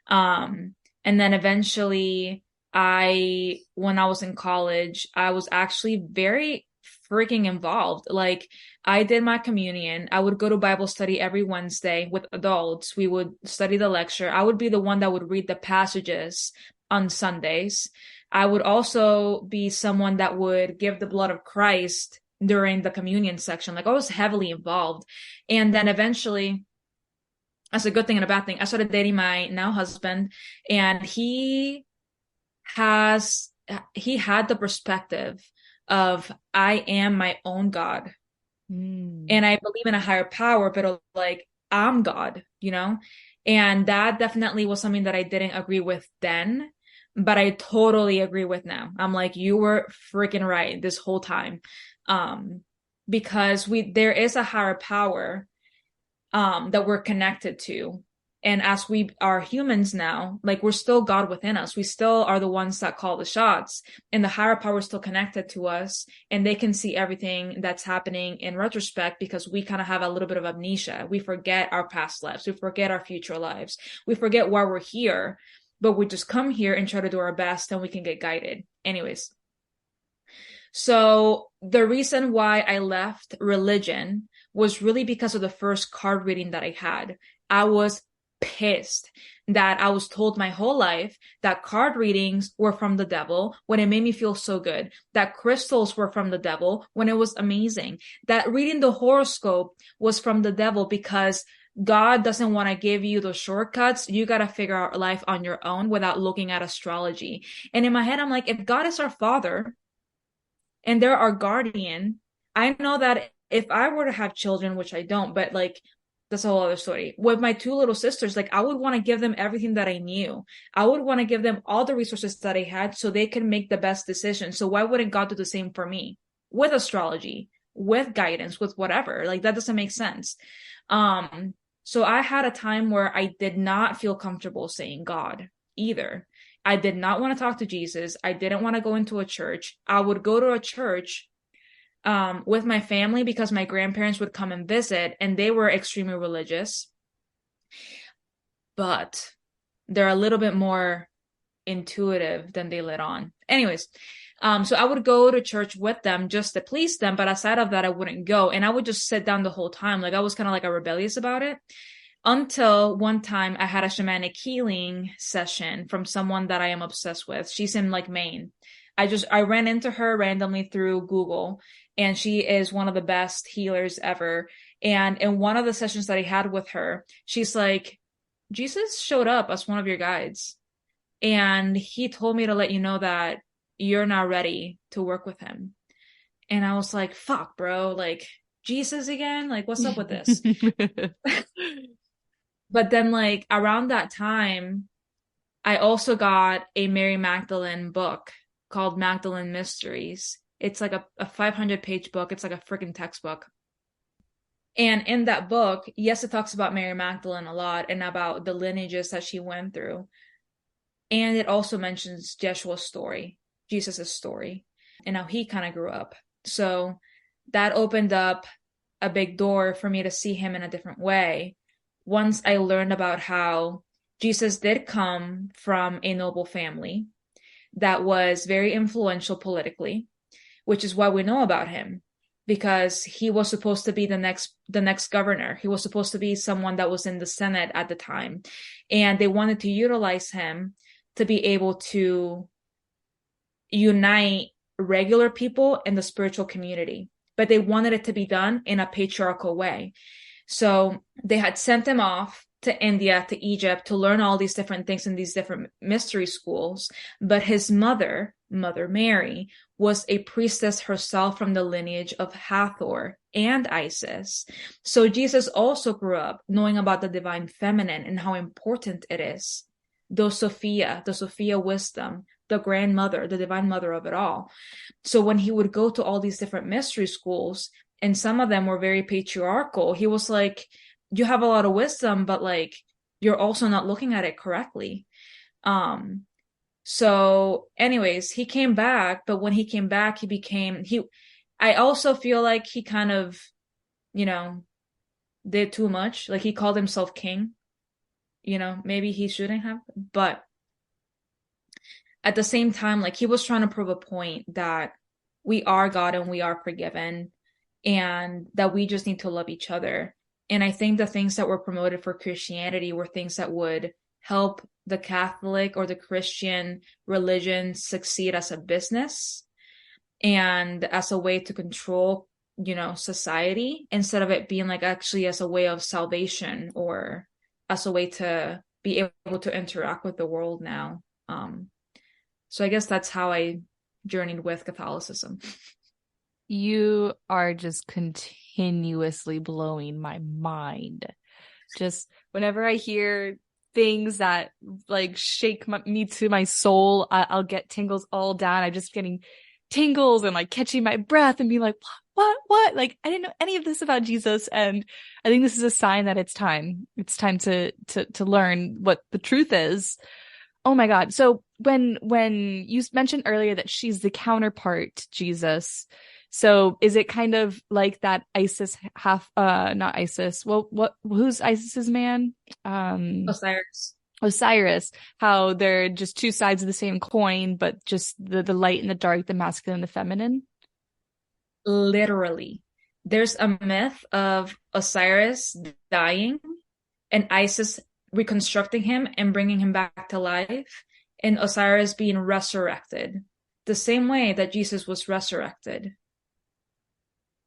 [SPEAKER 2] And then eventually when I was in college, I was actually very freaking involved. Like I did my communion. I would go to Bible study every Wednesday with adults. We would study the lecture. I would be the one that would read the passages on Sundays. I would also be someone that would give the blood of Christ during the communion section. Like I was heavily involved. And then eventually, that's a good thing and a bad thing, I started dating my now husband, and he had the perspective of I am my own God. And I believe in a higher power, but like I'm God, you know? And that definitely was something that I didn't agree with then, but I totally agree with now. I'm like, you were freaking right this whole time. Because there is a higher power that we're connected to. And as we are humans now, like we're still God within us. We still are the ones that call the shots, and the higher power is still connected to us, and they can see everything that's happening in retrospect because we kind of have a little bit of amnesia. We forget our past lives. We forget our future lives. We forget why we're here, but we just come here and try to do our best, and we can get guided. Anyways. So the reason why I left religion was really because of the first card reading that I had. I was pissed that I was told my whole life that card readings were from the devil when it made me feel so good, that crystals were from the devil when it was amazing, that reading the horoscope was from the devil because God doesn't want to give you the shortcuts. You got to figure out life on your own without looking at astrology. And in my head, I'm like, if God is our father and they're our guardian, I know that if I were to have children, which I don't, but like that's a whole other story. With my two little sisters, like I would want to give them everything that I knew. I would want to give them all the resources that I had so they can make the best decision. So why wouldn't God do the same for me with astrology, with guidance, with whatever? Like that doesn't make sense. So I had a time where I did not feel comfortable saying God either. I did not want to talk to Jesus. I didn't want to go into a church. I would go to a church with my family because my grandparents would come and visit, and they were extremely religious, but they're a little bit more intuitive than they let on. Anyways, so I would go to church with them just to please them, but aside of that, I wouldn't go, and I would just sit down the whole time. Like I was kind of like a rebellious about it. Until one time I had a shamanic healing session from someone that I am obsessed with. She's in like Maine. I ran into her randomly through Google, and she is one of the best healers ever. And in one of the sessions that I had with her, she's like, Jesus showed up as one of your guides, and he told me to let you know that you're not ready to work with him. And I was like, fuck, bro, like Jesus again? Like, what's up with this? But then like around that time, I also got a Mary Magdalene book called Magdalene Mysteries. It's like a 500-page book. It's like a freaking textbook. And in that book, yes, it talks about Mary Magdalene a lot and about the lineages that she went through. And it also mentions Jeshua's story, Jesus' story, and how he kind of grew up. So that opened up a big door for me to see him in a different way. Once I learned about how Jesus did come from a noble family that was very influential politically, which is why we know about him, because he was supposed to be the next governor. He was supposed to be someone that was in the Senate at the time. And they wanted to utilize him to be able to unite regular people and the spiritual community. But they wanted it to be done in a patriarchal way. So they had sent him off to India, to Egypt, to learn all these different things in these different mystery schools. But his mother, Mother Mary, was a priestess herself from the lineage of Hathor and Isis. So Jesus also grew up knowing about the divine feminine and how important it is. The Sophia wisdom, the grandmother, the divine mother of it all. So when he would go to all these different mystery schools, and some of them were very patriarchal, he was like, you have a lot of wisdom, but like you're also not looking at it correctly. So anyways, he came back, but when he came back, I also feel like he kind of, you know, did too much. Like he called himself king, maybe he shouldn't have, but at the same time, like he was trying to prove a point that we are God and we are forgiven and that we just need to love each other. And I think the things that were promoted for Christianity were things that would help the Catholic or the Christian religion succeed as a business and as a way to control, society, instead of it being like actually as a way of salvation or as a way to be able to interact with the world now. So I guess that's how I journeyed with Catholicism.
[SPEAKER 1] You are just continuously blowing my mind. Just whenever I hear things that like shake me to my soul, I'll get tingles all down. I'm just getting tingles and like catching my breath and being like, what? Like I didn't know any of this about Jesus, and I think this is a sign that it's time. It's time to learn what the truth is. Oh my God. So when you mentioned earlier that she's the counterpart to Jesus, so is it kind of like that Isis not Isis. Well, who's Isis's man? Osiris, how they're just two sides of the same coin, but just the light and the dark, the masculine and the feminine.
[SPEAKER 2] Literally. There's a myth of Osiris dying and Isis reconstructing him and bringing him back to life, and Osiris being resurrected the same way that Jesus was resurrected.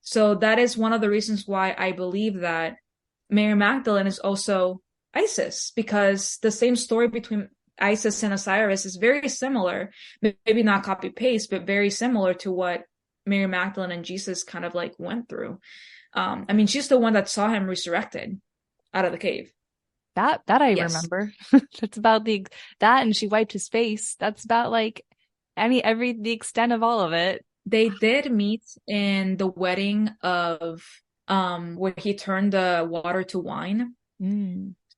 [SPEAKER 2] So that is one of the reasons why I believe that Mary Magdalene is also Isis, because the same story between Isis and Osiris is very similar, maybe not copy paste, but very similar to what Mary Magdalene and Jesus kind of like went through. I mean, she's the one that saw him resurrected out of the cave.
[SPEAKER 1] That I
[SPEAKER 2] Yes.
[SPEAKER 1] remember. That's about that, and she wiped his face. That's about like the extent of all of it.
[SPEAKER 2] They did meet in the wedding of where he turned the water to wine.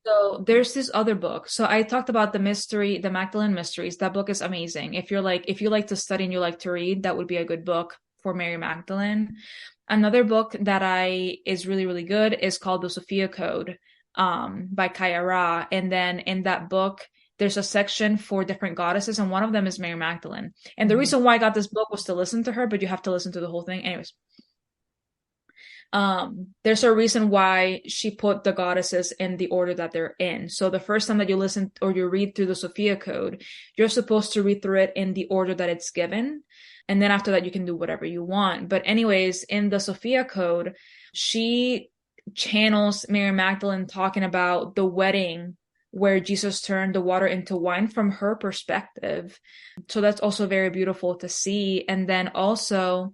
[SPEAKER 2] So there's this other book. So I talked about the Magdalene Mysteries. That book is amazing. If you like to study and you like to read, that would be a good book for Mary Magdalene. Another book that is really, really good is called The Sophia Code by Kaya Ra. And then in that book, there's a section for different goddesses, and one of them is Mary Magdalene. And the reason why I got this book was to listen to her, but you have to listen to the whole thing. Anyways, there's a reason why she put the goddesses in the order that they're in. So the first time that you listen or you read through the Sophia Code, you're supposed to read through it in the order that it's given. And then after that, you can do whatever you want. But anyways, in the Sophia Code, she channels Mary Magdalene talking about the wedding where Jesus turned the water into wine from her perspective. So that's also very beautiful to see. And then also,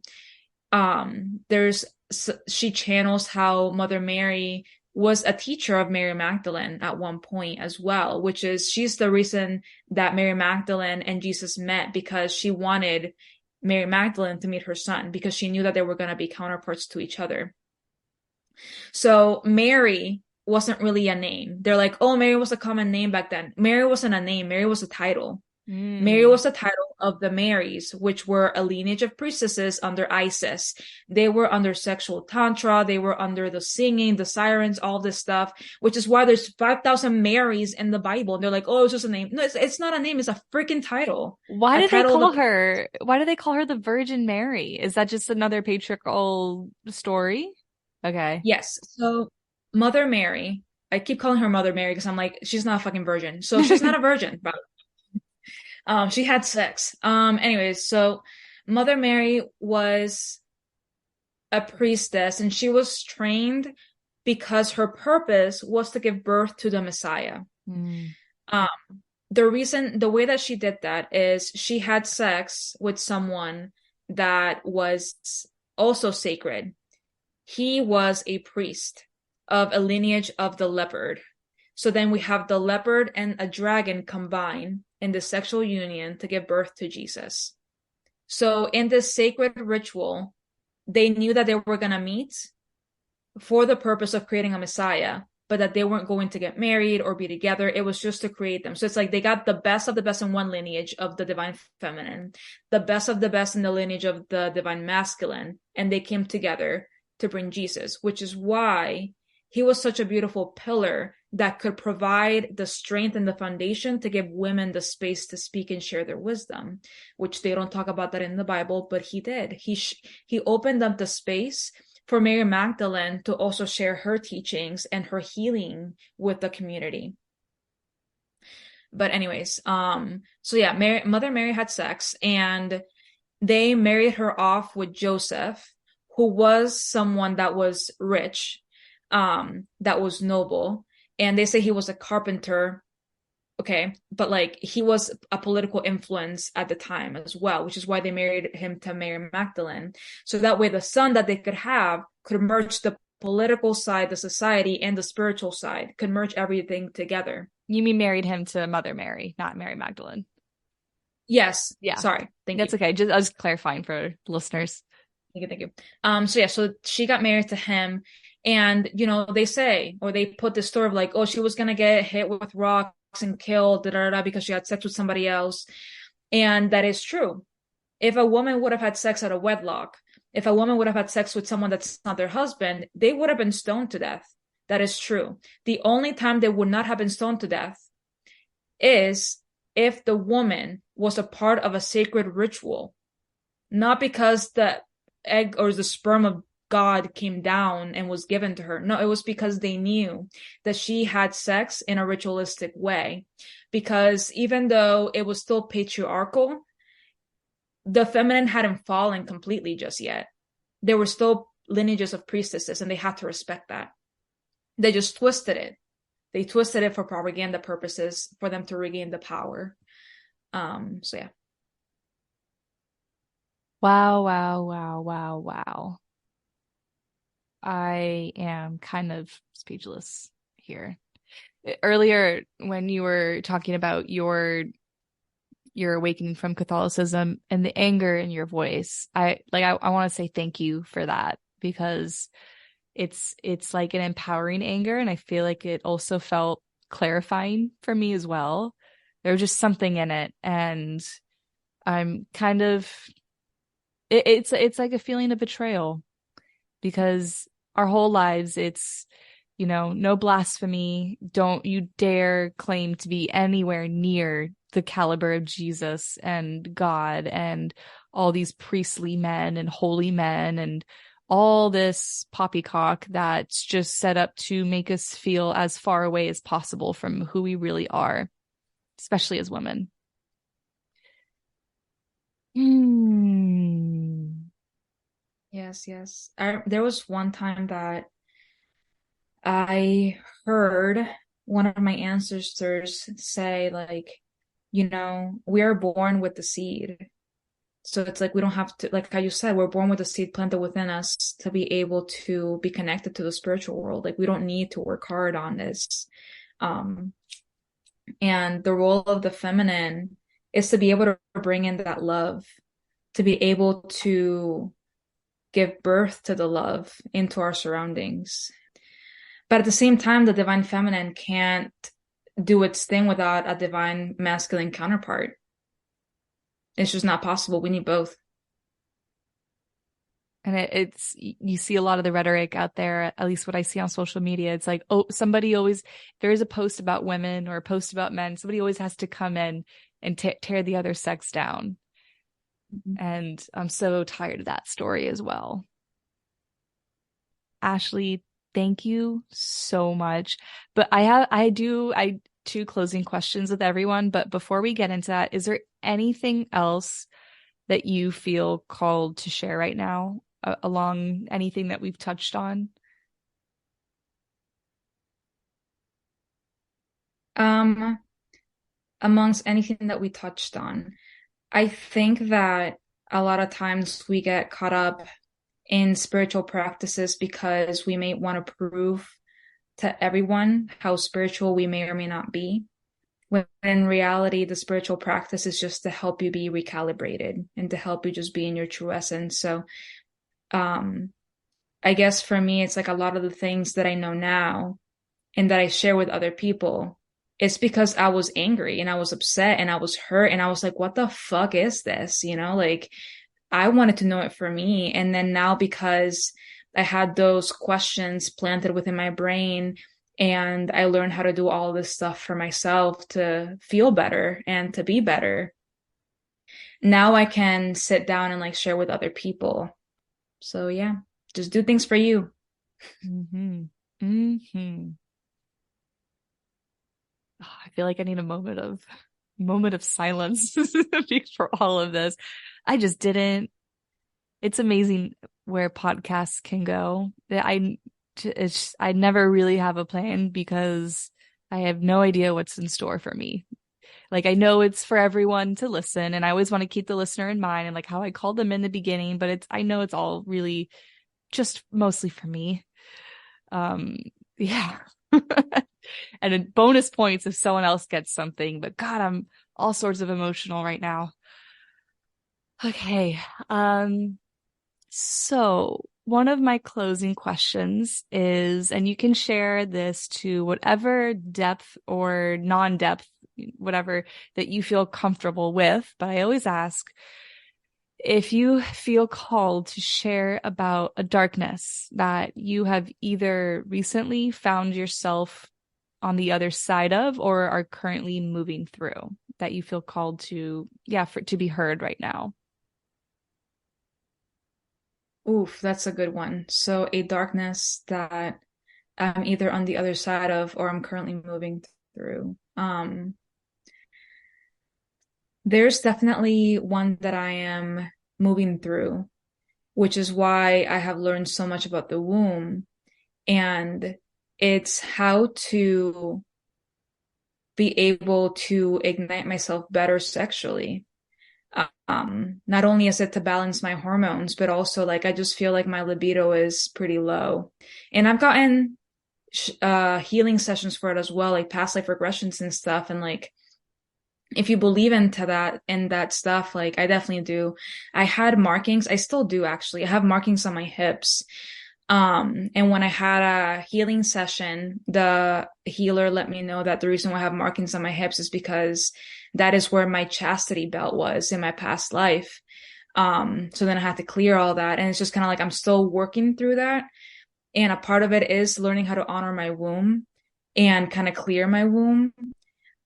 [SPEAKER 2] she channels how Mother Mary was a teacher of Mary Magdalene at one point as well, which is she's the reason that Mary Magdalene and Jesus met, because she wanted Mary Magdalene to meet her son, because she knew that they were going to be counterparts to each other. So Mary wasn't really a name. They're like, oh, Mary was a common name back then. Mary wasn't a name. Mary was a title. Mary was a title of the Marys, which were a lineage of priestesses under Isis. They were under sexual tantra. They were under the singing, the sirens, all this stuff, which is why there's 5,000 Marys in the Bible. And they're like, oh, it's just a name. No, it's not a name. It's a freaking title.
[SPEAKER 1] Why do they call her the Virgin Mary? Is that just another patriarchal story? Okay.
[SPEAKER 2] Yes. So Mother Mary, I keep calling her Mother Mary because I'm like, she's not a fucking virgin. So she's not a virgin, but she had sex. Anyways, so Mother Mary was a priestess, and she was trained because her purpose was to give birth to the Messiah. The way that she did that is she had sex with someone that was also sacred. he was a priest of a lineage of the leopard. So then we have the leopard and a dragon combine in the sexual union to give birth to Jesus. So in this sacred ritual, they knew that they were going to meet for the purpose of creating a Messiah, but that they weren't going to get married or be together. It was just to create them. So it's like they got the best of the best in one lineage of the divine feminine, the best of the best in the lineage of the divine masculine, and they came together to bring Jesus, which is why he was such a beautiful pillar that could provide the strength and the foundation to give women the space to speak and share their wisdom, which they don't talk about that in the Bible, but he did. He opened up the space for Mary Magdalene to also share her teachings and her healing with the community. But anyways, so yeah, Mother Mary had sex and they married her off with Joseph, who was someone that was rich, that was noble. And they say he was a carpenter. Okay, but like he was a political influence at the time as well, which is why they married him to Mary Magdalene. So that way the son that they could have could merge the political side, the society, and the spiritual side, could merge everything together.
[SPEAKER 1] You mean married him to Mother Mary, not Mary Magdalene?
[SPEAKER 2] Yes.
[SPEAKER 1] Yeah.
[SPEAKER 2] Sorry. Thank
[SPEAKER 1] That's
[SPEAKER 2] you.
[SPEAKER 1] okay. I was clarifying for listeners.
[SPEAKER 2] Thank you. Thank you. So yeah, so she got married to him. And, they say, or they put this story of like, oh, she was going to get hit with rocks and killed, because she had sex with somebody else. And that is true. If a woman would have had sex out of wedlock, if a woman would have had sex with someone that's not their husband, they would have been stoned to death. That is true. The only time they would not have been stoned to death is if the woman was a part of a sacred ritual, not because the egg or the sperm of God came down and was given to her. No, it was because they knew that she had sex in a ritualistic way. Because even though it was still patriarchal, the feminine hadn't fallen completely just yet. There were still lineages of priestesses, and they had to respect that. They just twisted it. They twisted it for propaganda purposes for them to regain the power. So yeah.
[SPEAKER 1] Wow, wow, wow, wow, wow. I am kind of speechless here. Earlier, when you were talking about your awakening from Catholicism and the anger in your voice, I want to say thank you for that, because it's like an empowering anger, and I feel like it also felt clarifying for me as well. There was just something in it, and I'm kind of it's like a feeling of betrayal, because our whole lives it's no blasphemy, don't you dare claim to be anywhere near the caliber of Jesus and God and all these priestly men and holy men and all this poppycock that's just set up to make us feel as far away as possible from who we really are, especially as women.
[SPEAKER 2] Yes, yes. There was one time that I heard one of my ancestors say, like, we are born with the seed. So it's like we don't have to, like how you said, we're born with the seed planted within us to be able to be connected to the spiritual world. Like we don't need to work hard on this. Um, and the role of the feminine is to be able to bring in that love, to be able to give birth to the love into our surroundings. But at the same time, the divine feminine can't do its thing without a divine masculine counterpart. It's just not possible. We need both.
[SPEAKER 1] And it's you see a lot of the rhetoric out there, at least what I see on social media. It's like, oh, there is a post about women or a post about men. Somebody always has to come in and tear the other sex down. Mm-hmm. And I'm so tired of that story as well. Ashley, thank you so much. But I two closing questions with everyone. But before we get into that, is there anything else that you feel called to share right now, along anything that we've touched on?
[SPEAKER 2] Amongst anything that we touched on, I think that a lot of times we get caught up in spiritual practices because we may want to prove to everyone how spiritual we may or may not be. When in reality, the spiritual practice is just to help you be recalibrated and to help you just be in your true essence. So, um, I guess for me, it's like a lot of the things that I know now and that I share with other people, it's because I was angry and I was upset and I was hurt and I was like, what the fuck is this? You know, like I wanted to know it for me. And then now because I had those questions planted within my brain and I learned how to do all this stuff for myself to feel better and to be better, now I can sit down and like share with other people. So yeah, just do things for you.
[SPEAKER 1] Mm-hmm. Mm-hmm. Oh, I feel like I need a moment of silence for all of this. I just didn't. It's amazing where podcasts can go. I never really have a plan because I have no idea what's in store for me. Like I know it's for everyone to listen, and I always want to keep the listener in mind and like how I called them in the beginning, but I know it's all really just mostly for me. Yeah. And then bonus points if someone else gets something, but God, I'm all sorts of emotional right now. Okay. So one of my closing questions is, and you can share this to whatever depth or non-depth, whatever that you feel comfortable with, but I always ask if you feel called to share about a darkness that you have either recently found yourself on the other side of or are currently moving through that you feel called to, to be heard right now.
[SPEAKER 2] Oof, that's a good one. So a darkness that I'm either on the other side of or I'm currently moving through. There's definitely one that I am moving through, which is why I have learned so much about the womb. And it's how to be able to ignite myself better sexually. Not only is it to balance my hormones, but also like I just feel like my libido is pretty low. And I've gotten healing sessions for it as well, like past life regressions and stuff. And like, if you believe into that and that stuff, like I definitely do. I had markings. I still do actually. I have markings on my hips. And when I had a healing session, the healer let me know that the reason why I have markings on my hips is because that is where my chastity belt was in my past life. So then I had to clear all that. And it's just kind of like I'm still working through that. And a part of it is learning how to honor my womb and kind of clear my womb.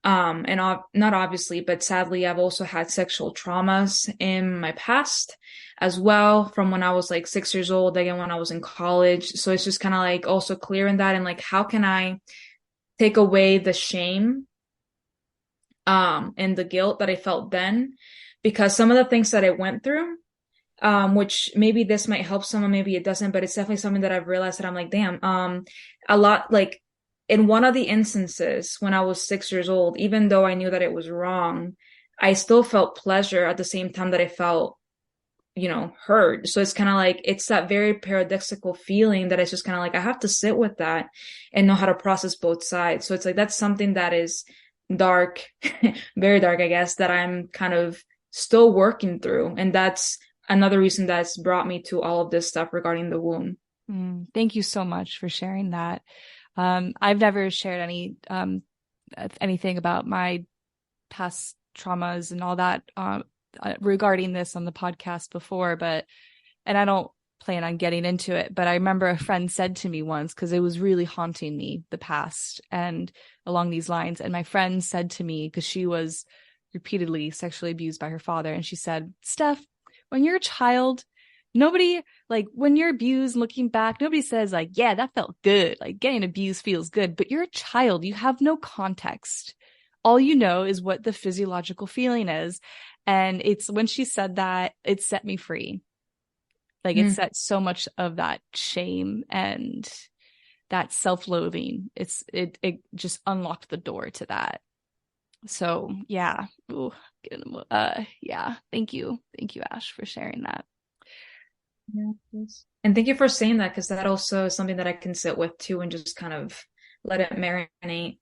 [SPEAKER 2] Not obviously, but sadly, I've also had sexual traumas in my past as well, from when I was like 6 years old, again, when I was in college. So it's just kind of like also clearing that and like, how can I take away the shame, and the guilt that I felt then? Because some of the things that I went through, which maybe this might help someone, maybe it doesn't, but it's definitely something that I've realized that I'm like, damn, a lot like in one of the instances when I was 6 years old, even though I knew that it was wrong, I still felt pleasure at the same time that I felt, hurt. So it's kind of like, it's that very paradoxical feeling that it's just kind of like, I have to sit with that and know how to process both sides. So it's like, that's something that is dark, very dark, I guess, that I'm kind of still working through. And that's another reason that's brought me to all of this stuff regarding the womb.
[SPEAKER 1] Thank you so much for sharing that. I've never shared anything about my past traumas and all that regarding this on the podcast before, and I don't plan on getting into it, but I remember a friend said to me once, because it was really haunting me, the past and along these lines. And my friend said to me, because she was repeatedly sexually abused by her father, and she said, Steph, when you're a child, nobody, like when you're abused, looking back, nobody says like, yeah, that felt good. Like getting abused feels good, but you're a child. You have no context. All you know is what the physiological feeling is. And it's when she said that, it set me free. Like it
[SPEAKER 2] Mm.
[SPEAKER 1] set so much of that shame and that self-loathing. It just unlocked the door to that. So yeah. Ooh, yeah. Thank you. Thank you, Ash, for sharing that.
[SPEAKER 2] Yeah, please. And thank you for saying that because that also is something that I can sit with too and just kind of let it marinate.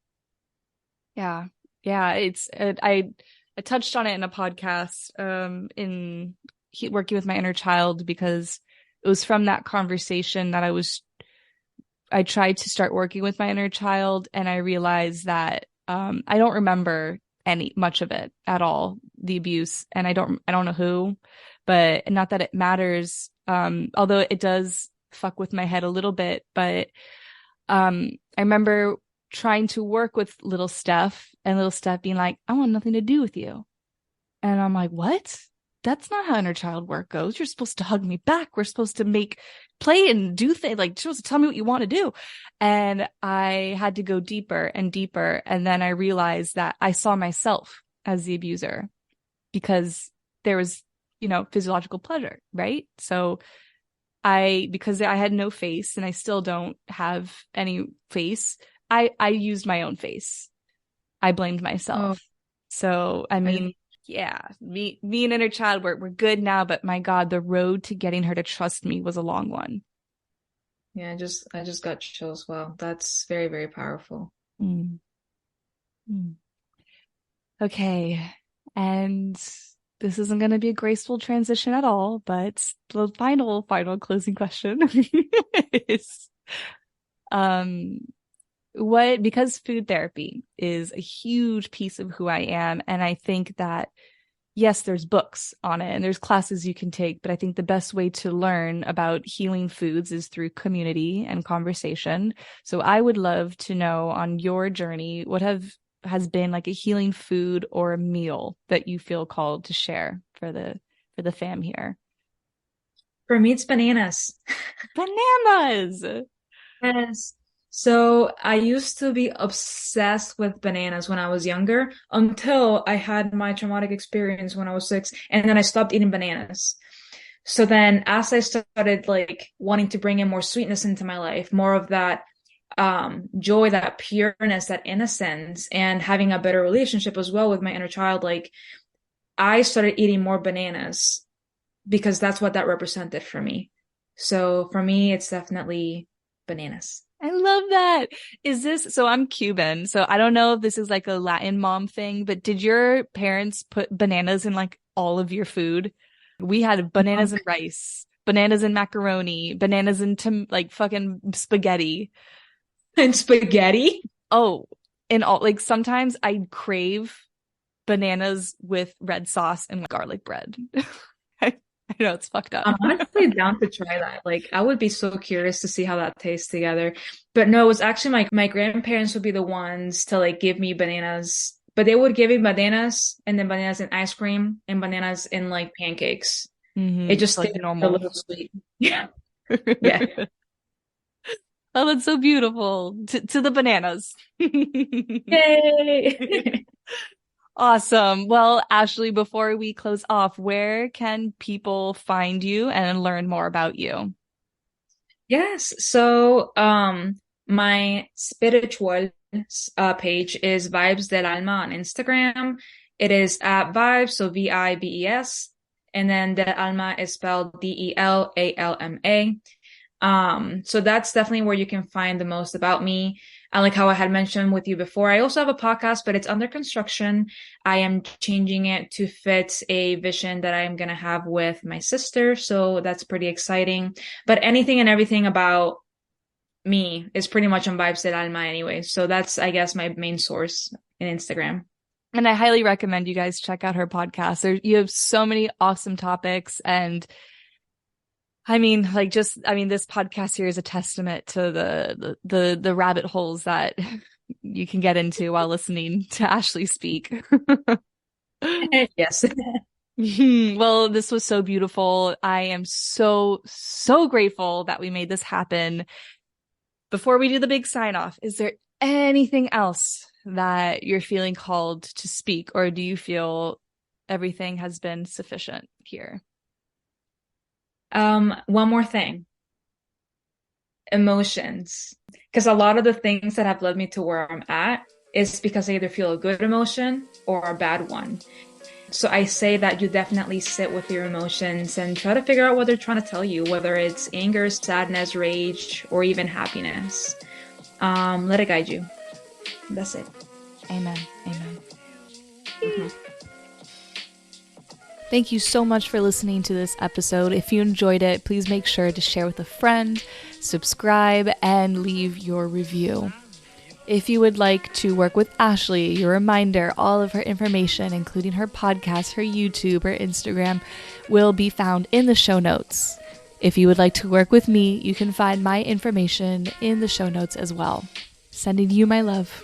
[SPEAKER 1] Yeah. Yeah, I touched on it in a podcast in working with my inner child, because it was from that conversation that I tried to start working with my inner child, and I realized that I don't remember any much of it at all, the abuse, and I don't know who, but not that it matters. Although it does fuck with my head a little bit, but I remember trying to work with little Steph, and little Steph being like, I want nothing to do with you. And I'm like, what? That's not how inner child work goes. You're supposed to hug me back. We're supposed to play and do things. Like, you're supposed to tell me what you want to do. And I had to go deeper and deeper. And then I realized that I saw myself as the abuser, because there was, physiological pleasure, right? So because I had no face, and I still don't have any face, I used my own face. I blamed
[SPEAKER 2] Oh,
[SPEAKER 1] myself. So, I
[SPEAKER 2] I,
[SPEAKER 1] mean, yeah, me and inner child, we're good now, but my God, the road to getting her to trust me was a long one.
[SPEAKER 2] yeah, I just got chills. Wow, that's very, very powerful.
[SPEAKER 1] Mm. Mm. Okay. And this isn't going to be a graceful transition at all, but the final closing question is, um, because food therapy is a huge piece of who I am, and I think that yes, there's books on it and there's classes you can take, but I think the best way to learn about healing foods is through community and conversation. So I would love to know, on your journey, what has been like a healing food or a meal that you feel called to share for the fam here.
[SPEAKER 2] For me, it's bananas.
[SPEAKER 1] Bananas.
[SPEAKER 2] Yes. So I used to be obsessed with bananas when I was younger until I had my traumatic experience when I was 6, and then I stopped eating bananas. So then as I started like wanting to bring in more sweetness into my life, more of that joy, that pureness, that innocence, and having a better relationship as well with my inner child, like I started eating more bananas because that's what that represented for me. So for me, it's definitely bananas.
[SPEAKER 1] I love that. So I'm Cuban, so I don't know if this is like a Latin mom thing, but did your parents put bananas in like all of your food? We had bananas and rice, bananas and macaroni, bananas and like fucking spaghetti.
[SPEAKER 2] And spaghetti.
[SPEAKER 1] Oh, and all, like, sometimes I crave bananas with red sauce and garlic bread. I know it's fucked up.
[SPEAKER 2] I'm honestly down to try that. Like, I would be so curious to see how that tastes together. But no, it was actually my grandparents would be the ones to like give me bananas, but they would give me bananas and then bananas in ice cream and bananas in like pancakes. It just
[SPEAKER 1] Like
[SPEAKER 2] stayed a
[SPEAKER 1] normal.
[SPEAKER 2] little sweet. Yeah. Yeah.
[SPEAKER 1] Oh, that's so beautiful. To the bananas.
[SPEAKER 2] Yay.
[SPEAKER 1] Awesome. Well, Ashley, before we close off, where can people find you and learn more about you?
[SPEAKER 2] Yes. So, my spiritual page is Vibes del Alma on Instagram. It is at Vibes, so Vibes, and then Del Alma is spelled Delalma. So that's definitely where you can find the most about me. I like how I had mentioned with you before. I also have a podcast, but it's under construction. I am changing it to fit a vision that I'm going to have with my sister. So that's pretty exciting. But anything and everything about me is pretty much on Vibes del Alma anyway. So that's, I guess, my main source in Instagram.
[SPEAKER 1] And I highly recommend you guys check out her podcast. You have so many awesome topics, and this podcast here is a testament to the rabbit holes that you can get into while listening to Ashley speak.
[SPEAKER 2] Yes.
[SPEAKER 1] Well, this was so beautiful. I am so, so grateful that we made this happen. Before we do the big sign off, is there anything else that you're feeling called to speak, or do you feel everything has been sufficient here?
[SPEAKER 2] One more thing. Emotions. Because a lot of the things that have led me to where I'm at is because I either feel a good emotion or a bad one. So I say that you definitely sit with your emotions and try to figure out what they're trying to tell you, whether it's anger, sadness, rage, or even happiness. Let it guide you. That's it.
[SPEAKER 1] Amen. Amen.
[SPEAKER 2] Mhm.
[SPEAKER 1] Thank you so much for listening to this episode. If you enjoyed it, please make sure to share with a friend, subscribe, and leave your review. If you would like to work with Ashley, your reminder, all of her information, including her podcast, her YouTube, her Instagram, will be found in the show notes. If you would like to work with me, you can find my information in the show notes as well. Sending you my love.